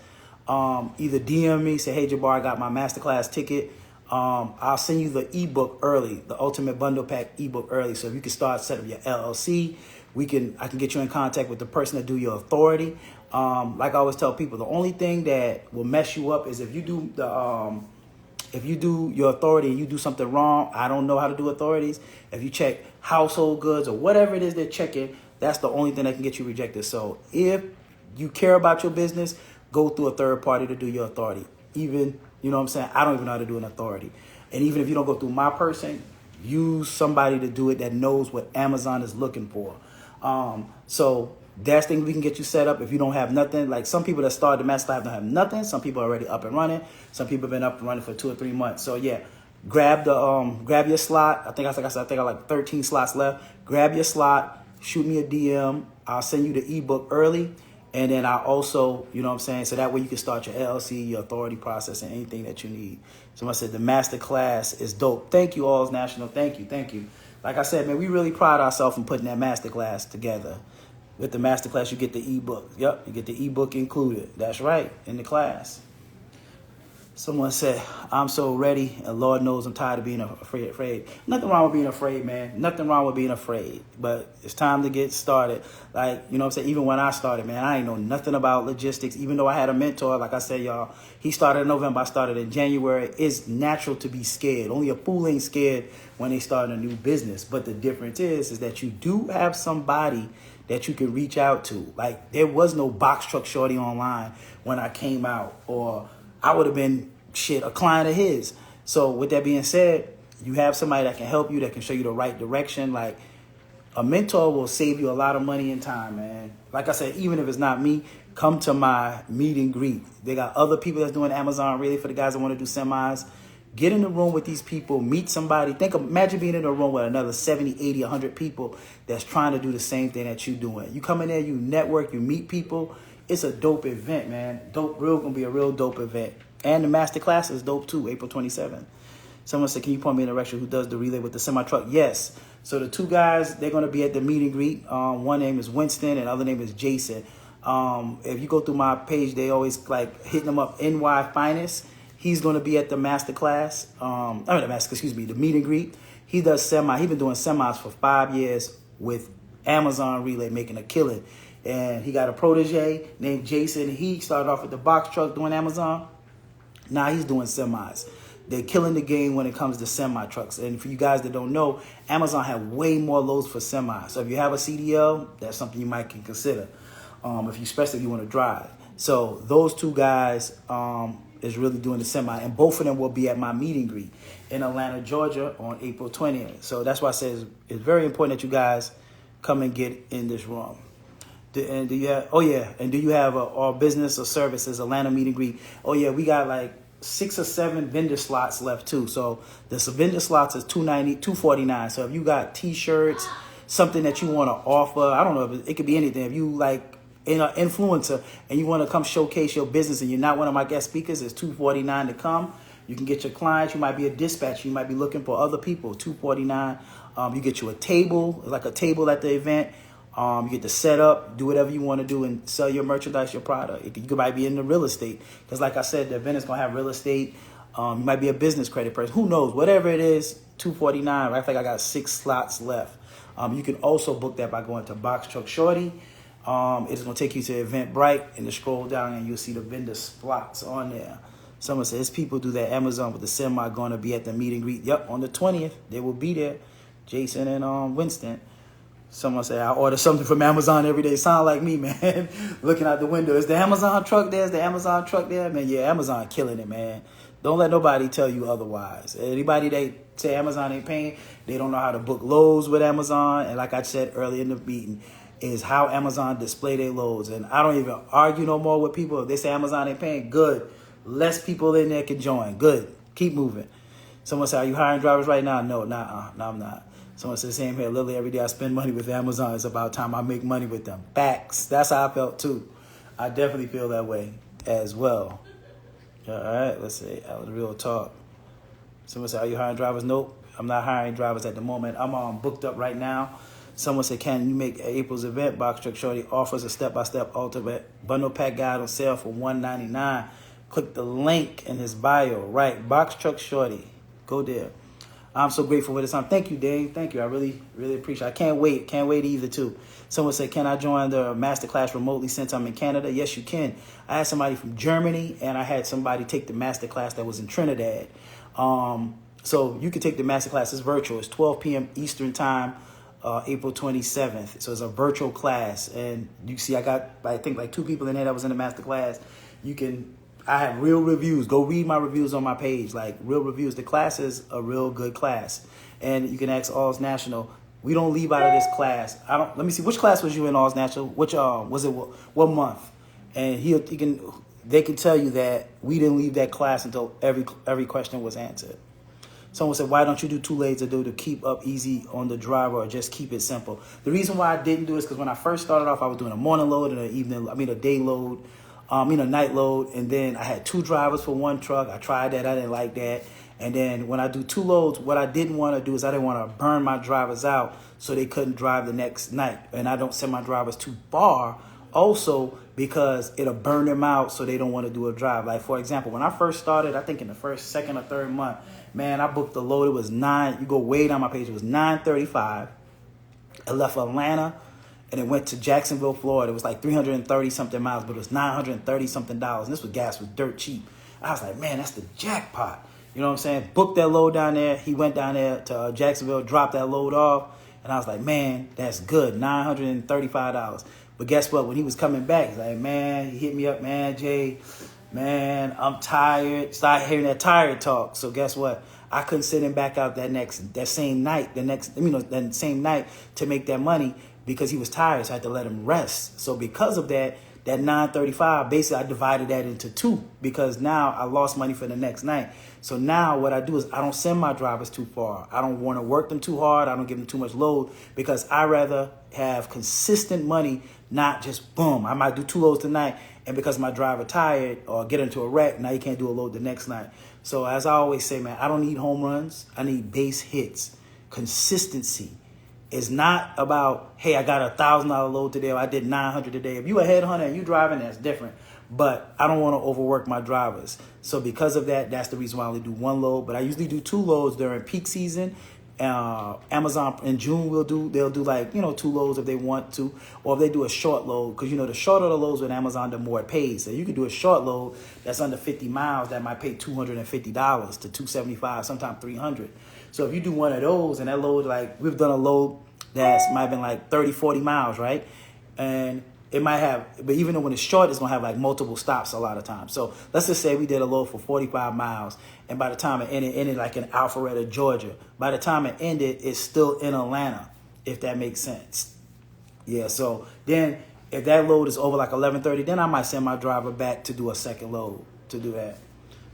either DM me, say, hey, Jabbar, I got my masterclass ticket. I'll send you the ebook early, the Ultimate Bundle Pack ebook early. So if you can start set up your LLC, I can get you in contact with the person that do your authority. Like I always tell people, the only thing that will mess you up is if you do your authority and you do something wrong. I don't know how to do authorities. If you check household goods or whatever it is they're checking, that's the only thing that can get you rejected. So if you care about your business, go through a third party to do your authority. Even, you know what I'm saying? I don't even know how to do an authority. And even if you don't go through my person, use somebody to do it that knows what Amazon is looking for. So that's thing we can get you set up if you don't have nothing. Like some people that started the masterclass don't have nothing. Some people are already up and running. Some people have been up and running for 2 or 3 months. So yeah, grab your slot. I think I got like 13 slots left. Grab your slot, shoot me a DM. I'll send you the ebook early. And then I also, you know what I'm saying? So that way you can start your LLC, your authority process, and anything that you need. So I said the Masterclass is dope. Thank you, All's National. Thank you. Like I said, man, we really pride ourselves in putting that Masterclass together. With the Masterclass, you get the ebook. Yep, you get the ebook included. That's right, in the class. Someone said, I'm so ready, and Lord knows I'm tired of being afraid. Nothing wrong with being afraid, man. Nothing wrong with being afraid. But it's time to get started. Like, you know what I'm saying? Even when I started, man, I ain't know nothing about logistics. Even though I had a mentor, like I said, y'all, he started in November. I started in January. It's natural to be scared. Only a fool ain't scared when they start a new business. But the difference is that you do have somebody that you can reach out to. Like, there was no box truck shorty online when I came out, or I would have been, a client of his. So with that being said, you have somebody that can help you, that can show you the right direction. Like, a mentor will save you a lot of money and time, man. Like I said, even if it's not me, come to my meet and greet. They got other people that's doing Amazon, really, for the guys that want to do semis. Get in the room with these people, meet somebody. Imagine being in a room with another 70, 80, 100 people that's trying to do the same thing that you're doing. You come in there, you network, you meet people. It's a dope event, man. Gonna be a real dope event. And the Masterclass is dope too, April 27th. Someone said, can you point me in a direction who does the relay with the semi-truck? Yes. So the two guys, they're going to be at the meet and greet. One name is Winston and the other name is Jason. If you go through my page, they always like hitting them up, NY Finest. He's going to be at the Masterclass. The meet and greet. He does semi. He's been doing semis for 5 years with Amazon Relay, making a killing. And he got a protege named Jason. He started off with the box truck doing Amazon. Now he's doing semis. They're killing the game when it comes to semi trucks. And for you guys that don't know, Amazon have way more loads for semis. So if you have a CDL, that's something you might can consider. Especially if you want to drive. So those two guys is really doing the semi, and both of them will be at my meet and greet in Atlanta, Georgia on April 20th. So that's why I say it's very important that you guys come and get in this room. Do you have our business or services Atlanta meet and greet? Oh yeah, we got like 6 or 7 vendor slots left too. So the vendor slots is $249. So if you got t-shirts, something that you want to offer, I don't know, it could be anything. If you like an influencer and you want to come showcase your business and you're not one of my guest speakers, it's $249 to come. You can get your clients. You might be a dispatcher. You might be looking for other people. $249. You get you a table, like a table at the event. You get to set up, do whatever you want to do, and sell your merchandise, your product. You might be in the real estate, because like I said, the event is going to have real estate. You might be a business credit person. Who knows? Whatever it is, $249. I think I got 6 slots left. You can also book that by going to Box Truck Shorty. It's going to take you to Eventbrite, and to scroll down, and you'll see the vendor slots on there. Someone says, people do that Amazon with the semi going to be at the meet and greet. Yep, on the 20th, they will be there. Jason and Winston. Someone said, I order something from Amazon every day. Sound like me, man. Looking out the window. Is the Amazon truck there? Is the Amazon truck there? Man, yeah, Amazon killing it, man. Don't let nobody tell you otherwise. Anybody that say Amazon ain't paying, they don't know how to book loads with Amazon. And like I said earlier in the meeting, is how Amazon display their loads. And I don't even argue no more with people. If they say Amazon ain't paying, good. Less people in there can join. Good. Keep moving. Someone said, are you hiring drivers right now? No, no, I'm not. Someone said, same here, literally every day I spend money with Amazon. It's about time I make money with them. Facts. That's how I felt too. I definitely feel that way as well. All right, let's see. That was real talk. Someone said, are you hiring drivers? Nope, I'm not hiring drivers at the moment. I'm booked up right now. Someone said, can you make April's event? Box Truck Shorty offers a step-by-step ultimate bundle pack guide on sale for $199. Click the link in his bio. Right, Box Truck Shorty. Go there. I'm so grateful for this time. Thank you, Dave. Thank you. I really, really appreciate it. I can't wait. Can't wait either, too. Someone said, can I join the Masterclass remotely since I'm in Canada? Yes, you can. I had somebody from Germany, and I had somebody take the Masterclass that was in Trinidad. So you can take the Masterclass. It's virtual. It's 12 p.m. Eastern Time, April 27th. So it's a virtual class. And you see, I got, I think, like 2 people in there that was in the Masterclass. I have real reviews. Go read my reviews on my page, like real reviews. The class is a real good class. And you can ask All's National. We don't leave out of this class. Let me see, which class was you in, All's National? Which was it, what month? And they can tell you that we didn't leave that class until every question was answered. Someone said, why don't you do 2 loads a day to keep up easy on the driver, or just keep it simple? The reason why I didn't do it is because when I first started off, I was doing a morning load and a day load, night load. And then I had 2 drivers for 1 truck. I tried that. I didn't like that. And then when I do 2 loads, what I didn't want to do is I didn't want to burn my drivers out so they couldn't drive the next night. And I don't send my drivers too far also because it'll burn them out so they don't want to do a drive. Like, for example, when I first started, I think in the first, second, or third month, man, I booked the load. It was you go way down my page. It was 9:35. I left Atlanta and it went to Jacksonville, Florida. It was like 330 something miles, but it was $930 something. And this was gas was dirt cheap. I was like, man, that's the jackpot. You know what I'm saying? Booked that load down there. He went down there to Jacksonville, dropped that load off. And I was like, man, that's good. $935. But guess what? When he was coming back, he's like, man, he hit me up, man, Jay, man, I'm tired. Started hearing that tired talk. So guess what? I couldn't send him back out that same night to make that money because he was tired. So I had to let him rest. So because of that $935, basically I divided that into 2 because now I lost money for the next night. So now what I do is I don't send my drivers too far. I don't want to work them too hard. I don't give them too much load because I rather have consistent money, not just boom. I might do 2 loads tonight, and because my driver tired or get into a wreck, now you can't do a load the next night. So as I always say, man, I don't need home runs. I need base hits. Consistency is not about, hey, I got $1,000 load today or I did 900 today. If you a headhunter and you driving, that's different. But I don't want to overwork my drivers. So because of that, that's the reason why I only do 1 load. But I usually do 2 loads during peak season. Amazon in June they'll do like 2 loads if they want to, or if they do a short load, because the shorter the loads with Amazon, the more it pays. So you can do a short load that's under 50 miles that might pay $250 to $275, sometimes $300. So if you do one of those and that load, like we've done a load that's might have been like 30-40 miles, right? And it might have, but even though when it's short, it's going to have like multiple stops a lot of times. So let's just say we did a load for 45 miles. And by the time it ended like in Alpharetta, Georgia. By the time it ended, it's still in Atlanta, if that makes sense. Yeah, so then if that load is over like 11:30, then I might send my driver back to do a second load to do that.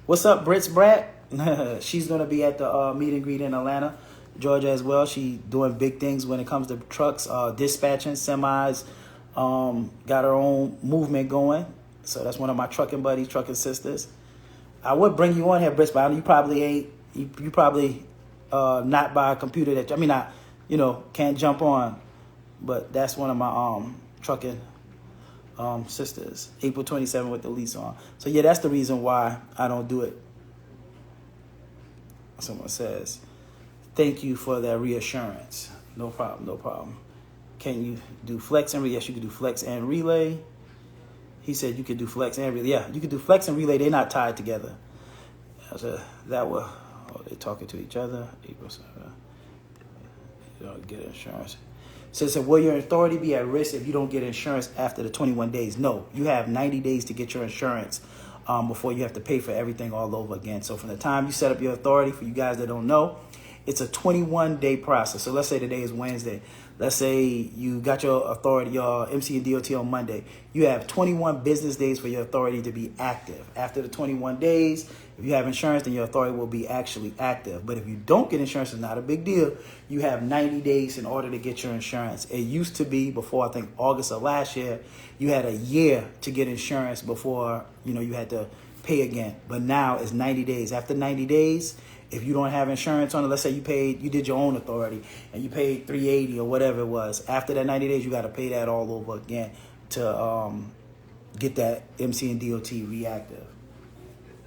What's up, Brits Brat? She's going to be at the meet and greet in Atlanta, Georgia as well. She doing big things when it comes to trucks, dispatching, semis. Got her own movement going. So that's one of my trucking buddies, trucking sisters. I would bring you on here, Brits, but you probably ain't. You probably not by a computer can't jump on. But that's one of my trucking sisters. April 27 with the lease-on. So yeah, that's the reason why I don't do it. Someone says, thank you for that reassurance. No problem. Can you do flex and relay? Yes, you can do flex and relay. He said you could do flex and relay. Yeah, you can do flex and relay. They're not tied together. So they're talking to each other. April 7th. You don't get insurance. So will your authority be at risk if you don't get insurance after the 21 days? No, you have 90 days to get your insurance before you have to pay for everything all over again. So from the time you set up your authority, for you guys that don't know, it's a 21-day process. So let's say today is Wednesday. Let's say you got your authority, your MC and DOT on Monday. You have 21 business days for your authority to be active. After the 21 days, if you have insurance, then your authority will be actually active. But if you don't get insurance, it's not a big deal. You have 90 days in order to get your insurance. It used to be before, I think, August of last year, you had a year to get insurance before, you had to pay again. But now it's 90 days. After 90 days, if you don't have insurance on it, let's say you did your own authority and you paid $380 or whatever it was. After that 90 days, you got to pay that all over again to get that MC and DOT reactive.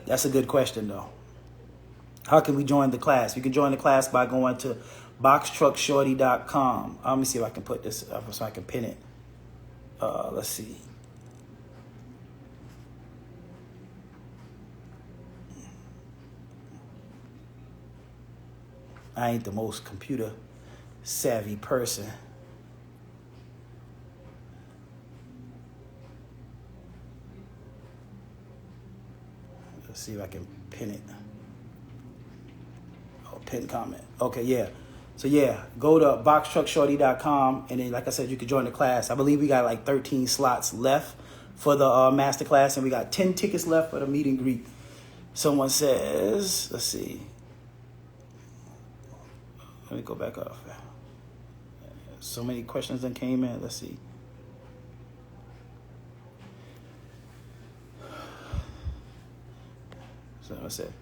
That's a good question, though. How can we join the class? You can join the class by going to boxtruckshorty.com. Let me see if I can put this up so I can pin it. Let's see. I ain't the most computer savvy person. Let's see if I can pin it. Oh, pin comment. Okay, yeah. So yeah, go to boxtruckshorty.com and then, like I said, you can join the class. I believe we got like 13 slots left for the Masterclass, and we got 10 tickets left for the meet and greet. Someone says, let's see. Let me go back up. So many questions that came in. Let's see. So I said.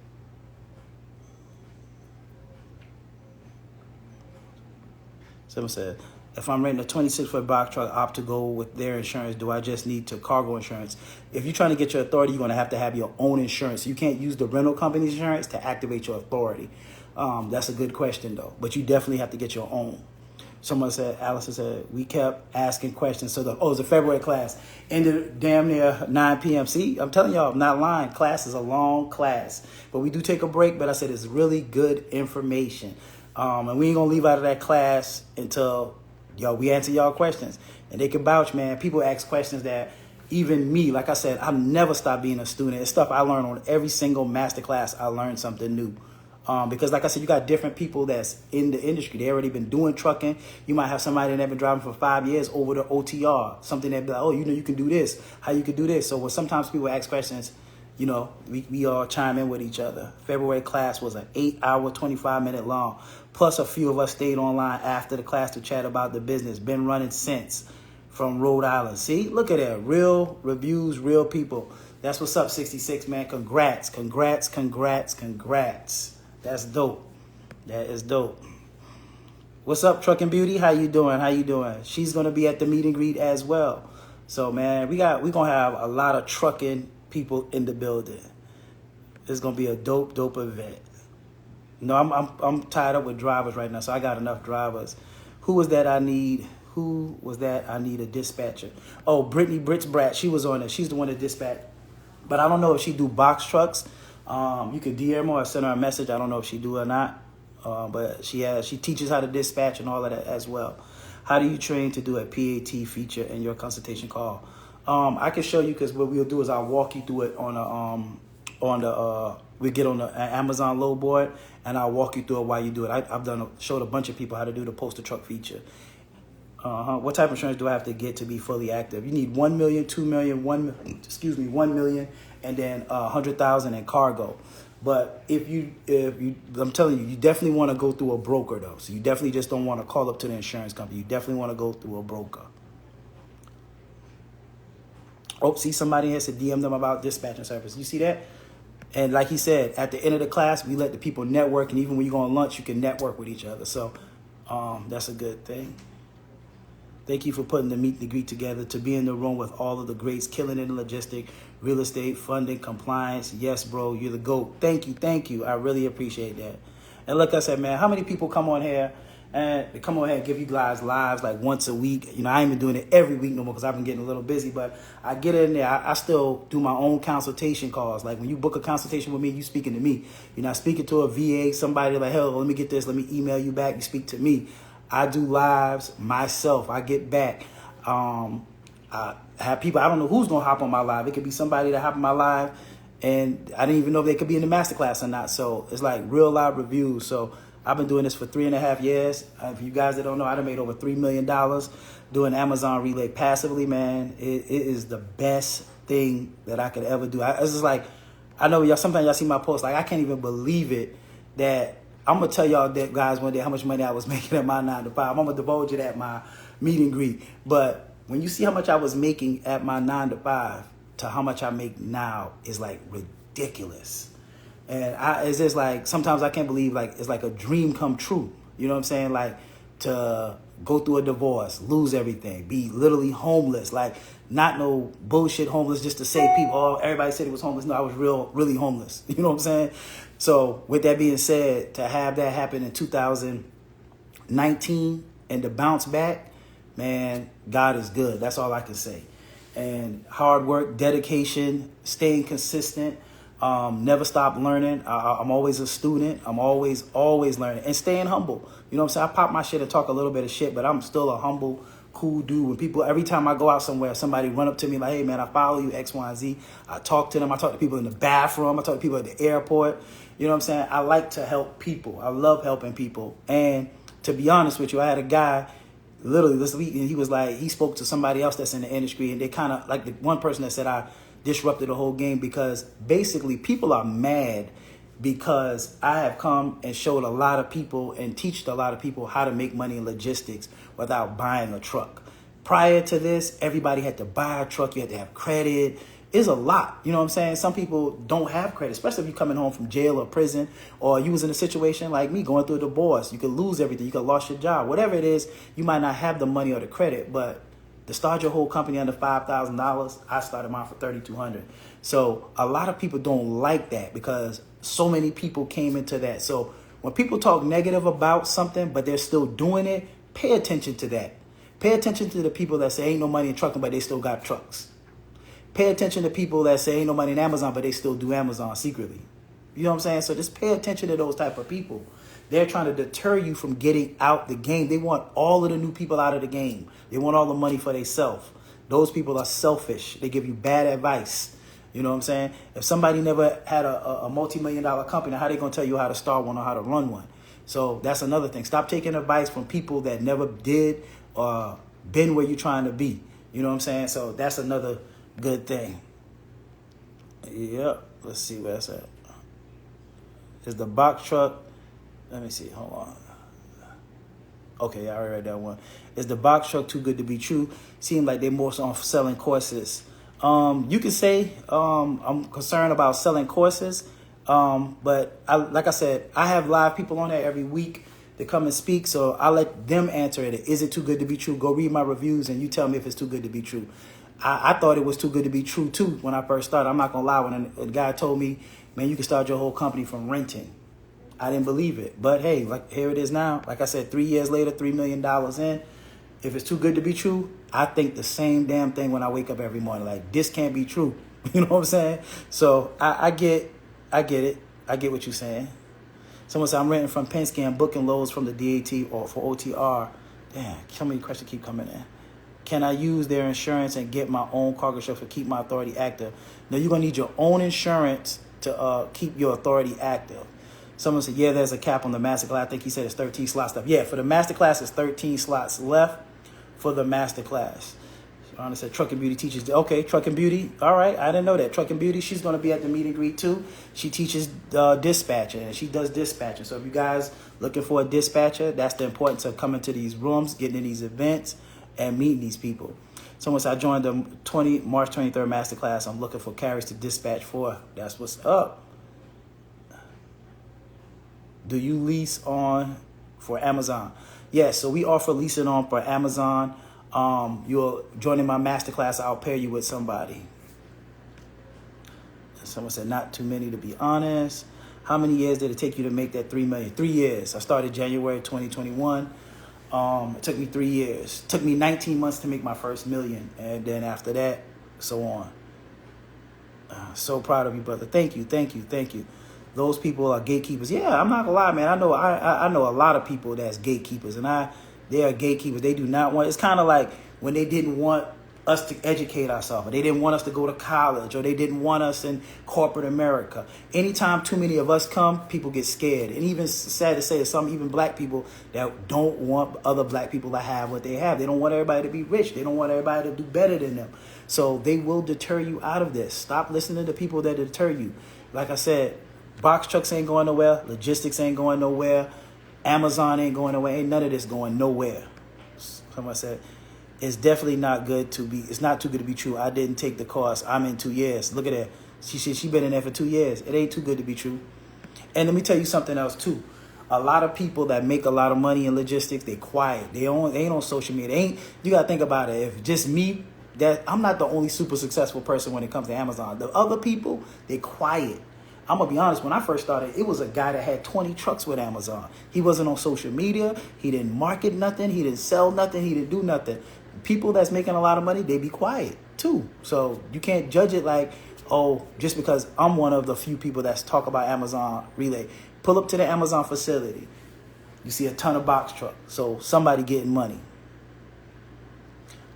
Someone said, if I'm renting a 26-foot box truck, opt to go with their insurance. Do I just need to cargo insurance? If you're trying to get your authority, you're going to have your own insurance. You can't use the rental company's insurance to activate your authority. That's a good question, though. But you definitely have to get your own. Someone said, Allison said, we kept asking questions. So it's a February class. Ended damn near 9 p.m. See, I'm telling y'all, I'm not lying. Class is a long class. But we do take a break. But I said it's really good information. And we ain't going to leave out of that class until we answer y'all questions. And they can vouch, man. People ask questions that even me, like I said, I've never stopped being a student. It's stuff I learn on every single Masterclass. I learned something new. Because like I said, you got different people that's in the industry. They already been doing trucking. You might have somebody that's been driving for 5 years over the OTR. Something that be like, oh, you can do this. How you can do this. So when sometimes people ask questions, we all chime in with each other. February class was an 8-hour, 25-minute long. Plus a few of us stayed online after the class to chat about the business. Been running since from Rhode Island. See, look at that. Real reviews, real people. That's what's up, 66, man. Congrats, congrats, congrats, congrats. That's dope. That is dope. What's up, Trucking Beauty? How you doing? How you doing? She's going to be at the meet and greet as well. So, man, we're going to have a lot of trucking people in the building. It's going to be a dope event. No, I'm tied up with drivers right now, so I got enough drivers. Who was that I need? Who was that I need a dispatcher? Oh, Brittany Brat. She was on it. She's the one that dispatched. But I don't know if she do box trucks. You could DM her or send her a message. I don't know if she do or not. But she teaches how to dispatch and all of that as well. How do you train to do a PAT feature in your consultation call? I can show you, because what we'll do is I'll walk you through it we get on the Amazon load board, and I'll walk you through it while you do it. I've showed a bunch of people how to do the post a truck feature. What type of insurance do I have to get to be fully active? You need 1 million, 2 million, 1 million, and then 100,000 in cargo. But if you, I'm telling you, you definitely want to go through a broker though. So you definitely just don't want to call up to the insurance company. You definitely want to go through a broker. Oh, see, somebody has to DM them about dispatching service. You see that? And like he said, at the end of the class, we let the people network. And even when you go on lunch, you can network with each other. So that's a good thing. Thank you for putting the meet and greet together, to be in the room with all of the greats, killing it in logistic, real estate, funding, compliance. Yes, bro, you're the GOAT. Thank you. I really appreciate that. And like I said, man, how many people come on here and they come on here and give you guys lives like once a week? I ain't been doing it every week no more because I've been getting a little busy, but I get in there. I still do my own consultation calls. Like when you book a consultation with me, you speaking to me. You're not speaking to a VA, somebody like, hell, let me get this, let me email you back. You speak to me. I do lives myself. I get back. I have people, I don't know who's going to hop on my live. It could be somebody that hop on my live, and I didn't even know if they could be in the masterclass or not. So it's like real live reviews. So I've been doing this for 3.5 years. For you guys that don't know, I done made over $3 million doing Amazon Relay passively, man. It is the best thing that I could ever do. It's just like, I know y'all, sometimes y'all see my posts, like I can't even believe it that I'm going to tell y'all that, guys, one day how much money I was making at my 9 to 5. I'm going to divulge it at my meet and greet. But when you see how much I was making at my 9 to 5 to how much I make now is like ridiculous. And it's just like, sometimes I can't believe, like, it's like a dream come true. You know what I'm saying? Like, to go through a divorce, lose everything, be literally homeless, like not no bullshit homeless just to say people, oh, everybody said he was homeless. No, I was really homeless. You know what I'm saying? So with that being said, to have that happen in 2019 and to bounce back, man, God is good. That's all I can say. And hard work, dedication, staying consistent, never stop learning. I'm always a student. I'm always learning and staying humble. You know what I'm saying? I pop my shit and talk a little bit of shit, but I'm still a humble, cool dude. When people, every time I go out somewhere, somebody run up to me like, hey man, I follow you, X, Y, and Z. I talk to them. I talk to people in the bathroom. I talk to people at the airport. You know what I'm saying? I like to help people. I love helping people. And to be honest with you, I had a guy literally this week, and he was like, he spoke to somebody else that's in the industry, and they kind of like the one person that said I disrupted the whole game, because basically people are mad because I have come and showed a lot of people and teached a lot of people how to make money in logistics without buying a truck. Prior to this, everybody had to buy a truck. You had to have credit. It's a lot. You know what I'm saying? Some people don't have credit, especially if you're coming home from jail or prison, or you was in a situation like me going through a divorce. You could lose everything. You could lose your job. Whatever it is, you might not have the money or the credit, but to start your whole company under $5,000, I started mine for $3,200. So a lot of people don't like that because so many people came into that. So when people talk negative about something, but they're still doing it, pay attention to that. Pay attention to the people that say ain't no money in trucking, but they still got trucks. Pay attention to people that say ain't no money in Amazon, but they still do Amazon secretly. You know what I'm saying? So just pay attention to those type of people. They're trying to deter you from getting out the game. They want all of the new people out of the game. They want all the money for themselves. Those people are selfish. They give you bad advice. You know what I'm saying? If somebody never had a multi-million-dollar company, how they going to tell you how to start one or how to run one? So that's another thing. Stop taking advice from people that never did or been where you're trying to be. You know what I'm saying? So that's another good thing. Yep. Let's see where that's at. Is the box truck... Let me see. Hold on. Okay, I already read that one. Is the box truck too good to be true? Seem like they're more so on selling courses. You can say I'm concerned about selling courses, but like I said, I have live people on there every week that come and speak, so I let them answer it. Is it too good to be true? Go read my reviews and you tell me if it's too good to be true. I thought it was too good to be true too when I first started. I'm not gonna lie. When a guy told me, man, you can start your whole company from renting, I didn't believe it. But hey, like here it is now. Like I said, 3 years later, $3 million in. If it's too good to be true, I think the same damn thing when I wake up every morning. Like, this can't be true. You know what I'm saying? So I get it. I get what you're saying. Someone said, I'm renting from Penske and booking loads from the DAT or for OTR. Damn, so many questions keep coming in. Can I use their insurance and get my own cargo shop to keep my authority active? Now, you're going to need your own insurance to keep your authority active. Someone said, yeah, there's a cap on the Masterclass. I think he said it's 13 slots left. Yeah, for the Masterclass, it's 13 slots left for the Masterclass. Shauna said, Trucking Beauty teaches. Okay, Trucking Beauty. All right, I didn't know that. Trucking Beauty, she's going to be at the meet and greet too. She teaches dispatching, and she does dispatching. So if you guys looking for a dispatcher, that's the importance of coming to these rooms, getting in these events, and meeting these people. Someone said, I joined the March 23rd Masterclass. I'm looking for carriers to dispatch for. That's what's up. Do you lease on for Amazon? Yes, so we offer leasing on for Amazon. You're joining my masterclass, I'll pair you with somebody. Someone said, not too many to be honest. How many years did it take you to make that $3 million? 3 years. I started January 2021. It took me 3 years. It took me 19 months to make my first $1 million. And then after that, so on. So proud of you, brother. Thank you. Those people are gatekeepers. Yeah, I'm not gonna lie, man. I know a lot of people that's gatekeepers, and they are gatekeepers. They do not want. It's kind of like when they didn't want us to educate ourselves, or they didn't want us to go to college, or they didn't want us in corporate America. Anytime too many of us come, people get scared. And even sad to say, some even black people that don't want other black people to have what they have. They don't want everybody to be rich. They don't want everybody to do better than them. So they will deter you out of this. Stop listening to people that deter you. Like I said, box trucks ain't going nowhere. Logistics ain't going nowhere. Amazon ain't going nowhere. Ain't none of this going nowhere. Someone said, it's definitely not good to be, it's not too good to be true. I didn't take the course. I'm in 2 years. Look at that. She been in there for 2 years. It ain't too good to be true. And let me tell you something else too. A lot of people that make a lot of money in logistics, they quiet. They ain't on social media. You got to think about it. If just me, that I'm not the only super successful person when it comes to Amazon. The other people, they quiet. I'm going to be honest, when I first started, it was a guy that had 20 trucks with Amazon. He wasn't on social media. He didn't market nothing. He didn't sell nothing. He didn't do nothing. People that's making a lot of money, they be quiet too. So you can't judge it like, oh, just because I'm one of the few people that's talk about Amazon Relay. Pull up to the Amazon facility. You see a ton of box trucks. So somebody getting money.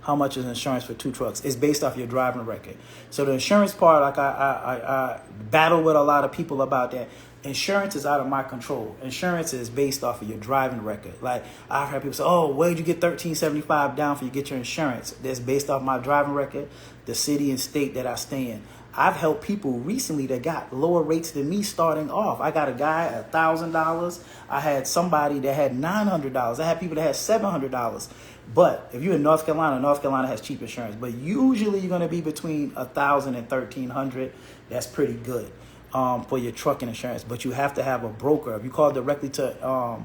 How much is insurance for 2 trucks? It's based off your driving record. So the insurance part, like I battle with a lot of people about that. Insurance is out of my control. Insurance is based off of your driving record. Like I've heard people say, oh, where did you get $13.75 down for you get your insurance? That's based off my driving record, the city and state that I stay in. I've helped people recently that got lower rates than me starting off. I got a guy at $1,000. I had somebody that had $900. I had people that had $700. But if you're in North Carolina has cheap insurance. But usually you're going to be between $1,000 and $1,300. That's pretty good for your trucking insurance. But you have to have a broker. If you call directly to,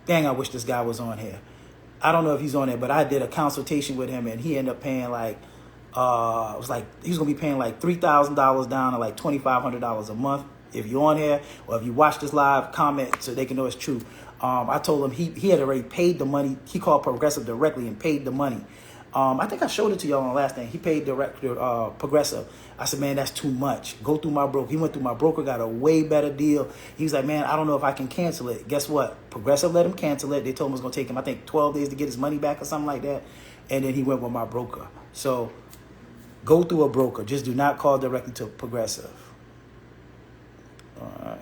dang, I wish this guy was on here. I don't know if he's on there, but I did a consultation with him, and he ended up paying like, it was like he's gonna be paying like $3,000 down to like $2,500 a month. If you're on here or if you watch this live, comment so they can know it's true. I told him he had already paid the money. He called Progressive directly and paid the money. I think I showed it to y'all on the last thing. He paid Progressive. I said, man, that's too much. Go through my broker. He went through my broker, got a way better deal. He was like, man, I don't know if I can cancel it. Guess what? Progressive let him cancel it. They told him it was going to take him, I think, 12 days to get his money back or something like that. And then he went with my broker. So go through a broker. Just do not call directly to Progressive. All right.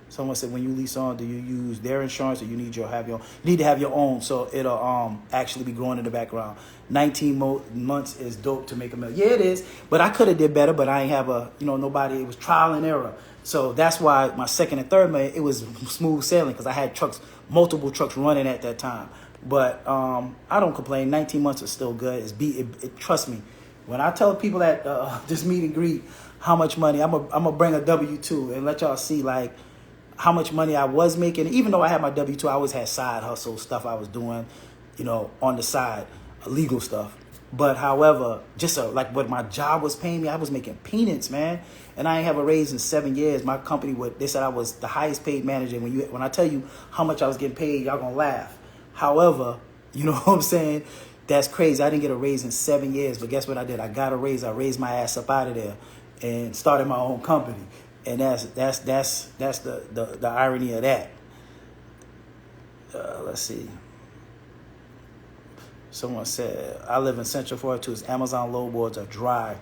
Someone said, when you lease on, do you use their insurance or you need to have your own, so it'll actually be growing in the background. 19 months is dope to make $1 million. Yeah, it is, but I could have did better, but I ain't have nobody. It was trial and error. So that's why my second and third million, it was smooth sailing because I had multiple trucks running at that time. But I don't complain. 19 months is still good. Trust me. When I tell people at this meet and greet how much money, I'm gonna bring a W-2 and let y'all see like how much money I was making. Even though I had my W-2, I always had side hustle stuff I was doing, on the side, legal stuff. But however, just like what my job was paying me, I was making peanuts, man. And I ain't have a raise in 7 years. My company they said I was the highest paid manager. When I tell you how much I was getting paid, y'all gonna laugh. However, you know what I'm saying? That's crazy. I didn't get a raise in 7 years, but guess what I did? I got a raise. I raised my ass up out of there and started my own company. And that's the irony of that. Let's see. Someone said, I live in Central Florida too. Amazon load boards are dry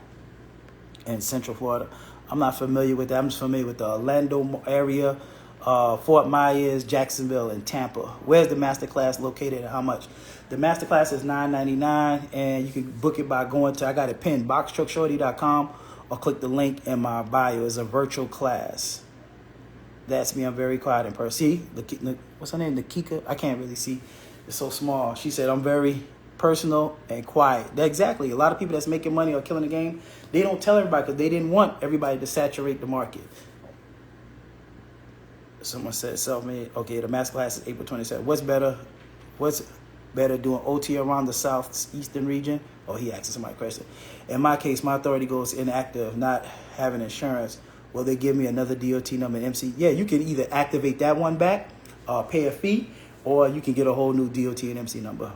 in Central Florida. I'm not familiar with that. I'm just familiar with the Orlando area, Fort Myers, Jacksonville, and Tampa. Where's the Masterclass located and how much? The Masterclass is $9.99, and you can book it by going to, I got it pinned, boxtruckshorty.com, or click the link in my bio. It's a virtual class. That's me. I'm very quiet in person. See, what's her name? Nikika? I can't really see. It's so small. She said, I'm very personal and quiet. Exactly. A lot of people that's making money or killing the game, they don't tell everybody because they didn't want everybody to saturate the market. Someone said self-made. Okay, the Masterclass is April 27th. What's better doing OT around the southeastern region? Oh, he asked somebody a question. In my case, my authority goes inactive, not having insurance. Will they give me another DOT number and MC? Yeah, you can either activate that one back, pay a fee, or you can get a whole new DOT and MC number.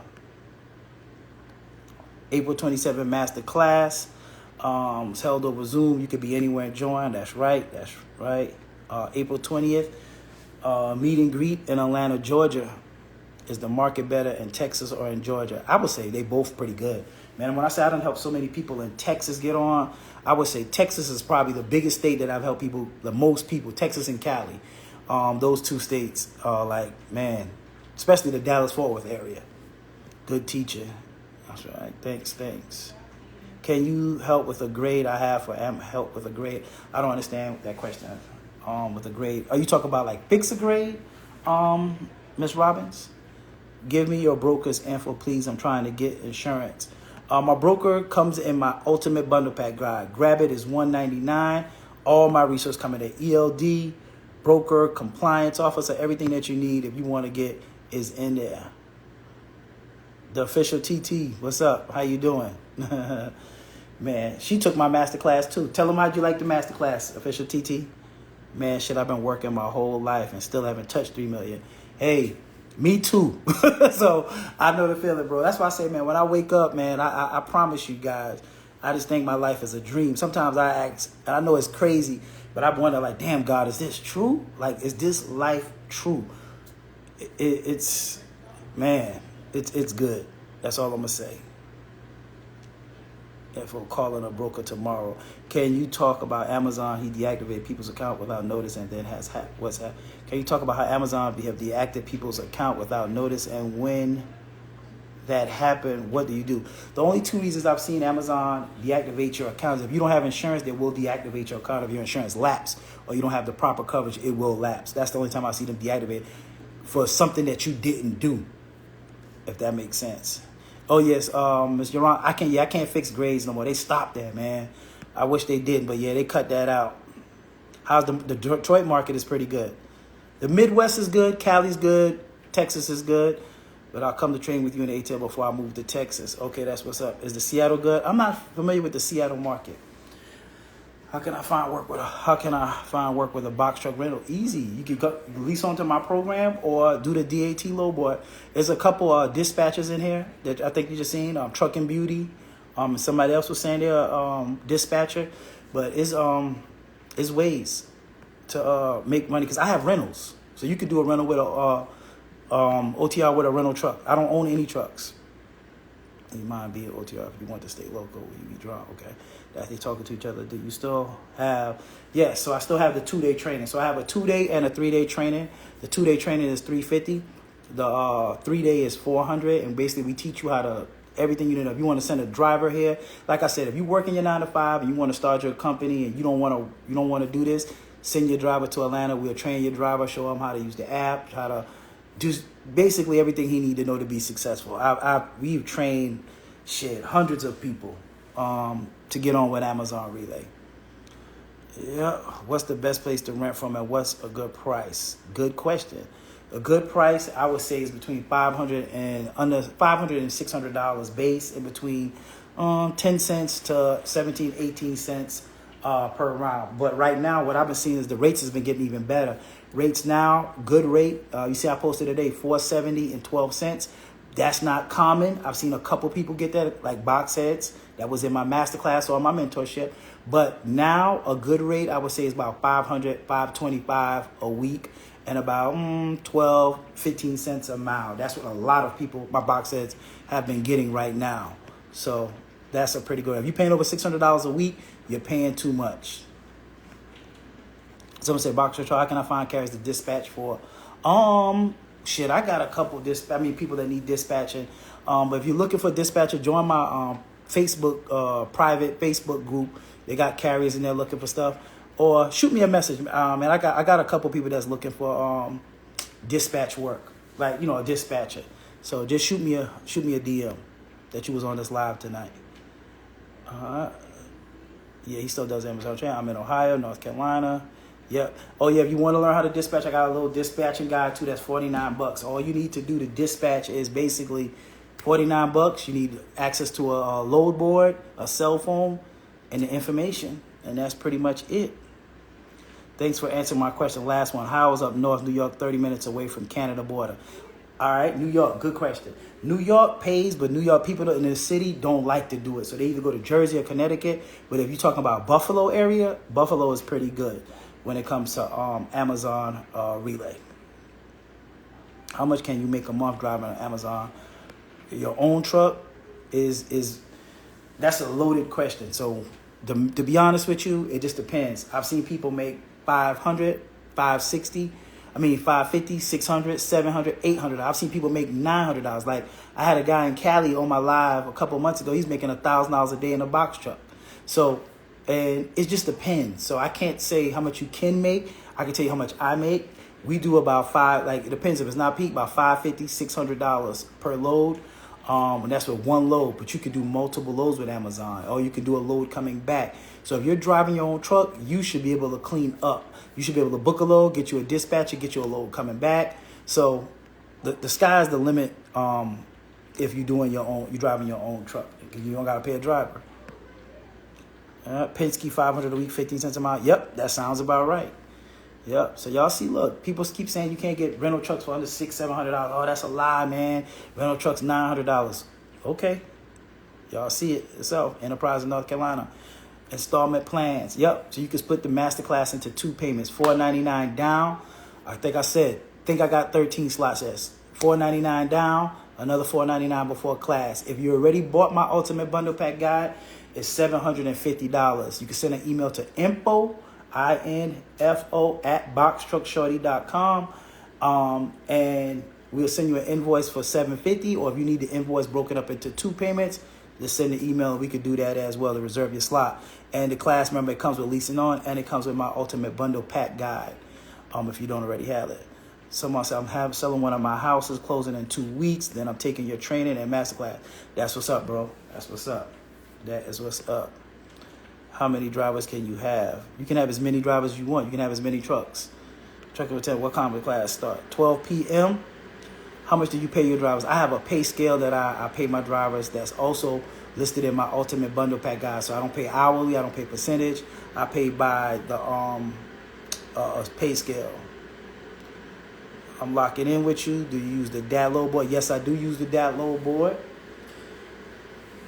April 27th Masterclass. It's held over Zoom. You could be anywhere and join. That's right. April 20th, meet and greet in Atlanta, Georgia. Is the market better in Texas or in Georgia? I would say they both pretty good. Man, when I say I done helped so many people in Texas get on, I would say Texas is probably the biggest state that I've helped people, the most people, Texas and Cali. Those two states are like, man, especially the Dallas-Fort Worth area. Good teacher. That's right. Thanks. Can you help with a grade I have for help with a grade? I don't understand that question. With a grade. Are you talking about like fix a grade, Miss Robbins? Give me your broker's info, please. I'm trying to get insurance. My broker comes in my ultimate bundle pack guide. Grab it. It's $199. All my resources come in there. ELD, broker, compliance officer, everything that you need if you want to get is in there. The official TT, what's up? How you doing? Man, she took my masterclass too. Tell them how'd you like the masterclass, official TT. Man, shit, I've been working my whole life and still haven't touched 3 million. Hey, me too. So I know the feeling, bro. That's why I say, man, when I wake up, man, I promise you guys, I just think my life is a dream. Sometimes I ask, and I know it's crazy, but I wonder, like, damn, God, is this true? Like, is this life true? It's good. That's all I'm going to say. If we're calling a broker tomorrow, can you talk about Amazon? He deactivated people's account without notice and then Can you talk about how Amazon have deactivated people's account without notice and when that happen, what do you do? The only two reasons I've seen Amazon deactivate your account is if you don't have insurance, they will deactivate your account. If your insurance lapse or you don't have the proper coverage, it will lapse. That's the only time I see them deactivate for something that you didn't do, if that makes sense. Oh yes, Ms. Yaron, I can't fix grades no more. They stopped that, man. I wish they did, but yeah, they cut that out. How's the Detroit market is pretty good. The Midwest is good, Cali's good, Texas is good, but I'll come to train with you in the ATL before I move to Texas. Okay, that's what's up. Is the Seattle good? I'm not familiar with the Seattle market. How can I find work with a box truck rental? Easy. You can go lease onto my program or do the DAT low boy. There's a couple dispatchers in here that I think you just seen. Trucking Beauty. Somebody else was saying they're dispatcher, but it's ways to make money because I have rentals, so you could do a rental with a OTR with a rental truck. I don't own any trucks. You mind being OTR if you want to stay local when you be drunk, okay? That they talking to each other. Do you still have? Yes, so I still have the 2-day training. So I have a 2-day and a 3-day training. The 2-day training is $350. The 3-day is $400, and basically we teach you how to everything you know. If you want to send a driver here, like I said, if you work in your 9 to 5 and you want to start your company and you don't want to do this, send your driver to Atlanta. We'll train your driver, show him how to use the app, how to do basically everything he need to know to be successful. We've trained hundreds of people to get on with Amazon Relay. Yeah, what's the best place to rent from and what's a good price? Good question. A good price, I would say, is between $500 and $600 base, in between 10 cents to 17, 18 cents per round. But right now, what I've been seeing is the rates has been getting even better. Rates now, good rate. You see, I posted today $4.70 and 12 cents. That's not common. I've seen a couple people get that, like box heads. That was in my masterclass or my mentorship. But now a good rate, I would say, is about $500, $525 a week, and about 12, 15 cents a mile. That's what a lot of people, my box heads, have been getting right now. So that's a pretty good. If you're paying over $600 a week, you're paying too much. Someone said, box truck, how can I find carriers to dispatch for? I got a couple people that need dispatching. But if you're looking for a dispatcher, join my Facebook private Facebook group. They got carriers in there looking for stuff. Or shoot me a message. And I got a couple people that's looking for dispatch work, like a dispatcher. So just shoot me a DM that you was on this live tonight. Yeah, he still does Amazon training. I'm in Ohio, North Carolina. Yep. Oh yeah, if you want to learn how to dispatch, I got a little dispatching guide too. That's $49. All you need to do to dispatch is basically $49. You need access to a load board, a cell phone, and the information, and that's pretty much it. Thanks for answering my question. Last one. How is up north, New York, 30 minutes away from Canada border? All right, New York, good question. New York pays, but New York people in the city don't like to do it. So they either go to Jersey or Connecticut. But if you're talking about Buffalo area, Buffalo is pretty good when it comes to Amazon Relay. How much can you make a month driving on Amazon? Your own truck that's a loaded question. So to be honest with you, it just depends. I've seen people make $500, $550, $600, $700, $800. I've seen people make $900. Like I had a guy in Cali on my live a couple months ago. He's making $1,000 a day in a box truck. So, and it just depends. So I can't say how much you can make. I can tell you how much I make. We do about it depends if it's not peak, about $550, $600 per load. And that's with one load, but you could do multiple loads with Amazon, or you could do a load coming back. So if you're driving your own truck, you should be able to clean up. You should be able to book a load, get you a dispatcher, get you a load coming back. So the sky's the limit. If you're driving your own truck, because you don't gotta pay a driver. Penske $500 a week, 15 cents a mile. Yep, that sounds about right. Yep. So y'all see, look, people keep saying you can't get rental trucks for under $600-$700. Oh, that's a lie, man. Rental trucks $900. Okay. Y'all see it yourself. Enterprise in North Carolina. Installment plans. Yep. So you can split the Masterclass into 2 payments. $499 down. I got 13 slots. Yes. $499 down. Another $499 before class. If you already bought my Ultimate Bundle Pack guide, it's $750. You can send an email to info at boxtruckshorty.com. And we'll send you an invoice for $750, or if you need the invoice broken up into 2 payments, just send an email. We could do that as well to reserve your slot. And the class, remember, it comes with Leasing On, and it comes with my Ultimate Bundle Pack Guide, if you don't already have it. Someone said, I'm selling one of my houses, closing in 2 weeks, then I'm taking your training and masterclass. That's what's up, bro. That's what's up. That is what's up. How many drivers can you have? You can have as many drivers as you want. You can have as many trucks. Trucking with 10, what time will the class start? 12 p.m. How much do you pay your drivers? I have a pay scale that I pay my drivers that's also listed in my Ultimate Bundle Pack Guide. So I don't pay hourly. I don't pay percentage. I pay by the pay scale. I'm locking in with you. Do you use the DAT load board? Yes, I do use the DAT load board.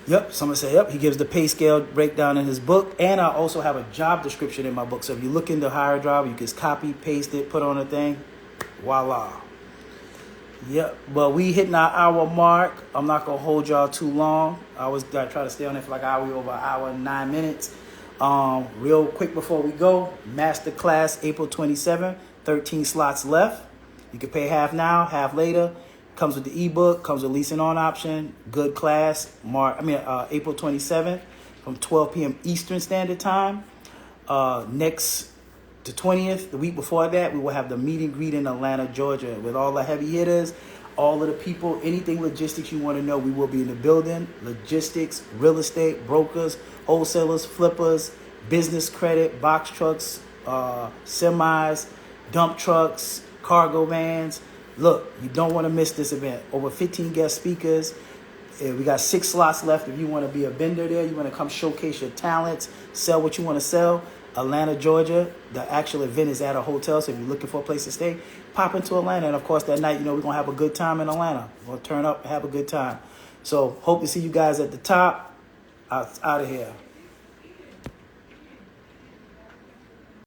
Yep, someone said, yep, he gives the pay scale breakdown in his book. And I also have a job description in my book. So if you're looking to hire a driver, you can copy, paste it, put on a thing. Voila. Yep, but we hitting our hour mark. I'm not going to hold y'all too long. I try to stay on it for like over an hour and 9 minutes. Real quick before we go, Masterclass, April 27th, 13 slots left. You can pay half now, half later. Comes with the ebook, comes with Leasing On option. Good class, April 27th from 12 p.m. Eastern Standard Time. Next, the 20th, the week before that, we will have the meet and greet in Atlanta, Georgia, with all the heavy hitters, all of the people, anything logistics you want to know, we will be in the building. Logistics, real estate, brokers, wholesalers, flippers, business credit, box trucks, semis, dump trucks, cargo vans. Look, you don't want to miss this event. Over 15 guest speakers. We got 6 slots left. If you want to be a vendor there, you want to come showcase your talents, sell what you want to sell. Atlanta, Georgia. The actual event is at a hotel, so if you're looking for a place to stay, pop into Atlanta. And, of course, that night, we're going to have a good time in Atlanta. We're going to turn up and have a good time. So hope to see you guys at the top. Out of here.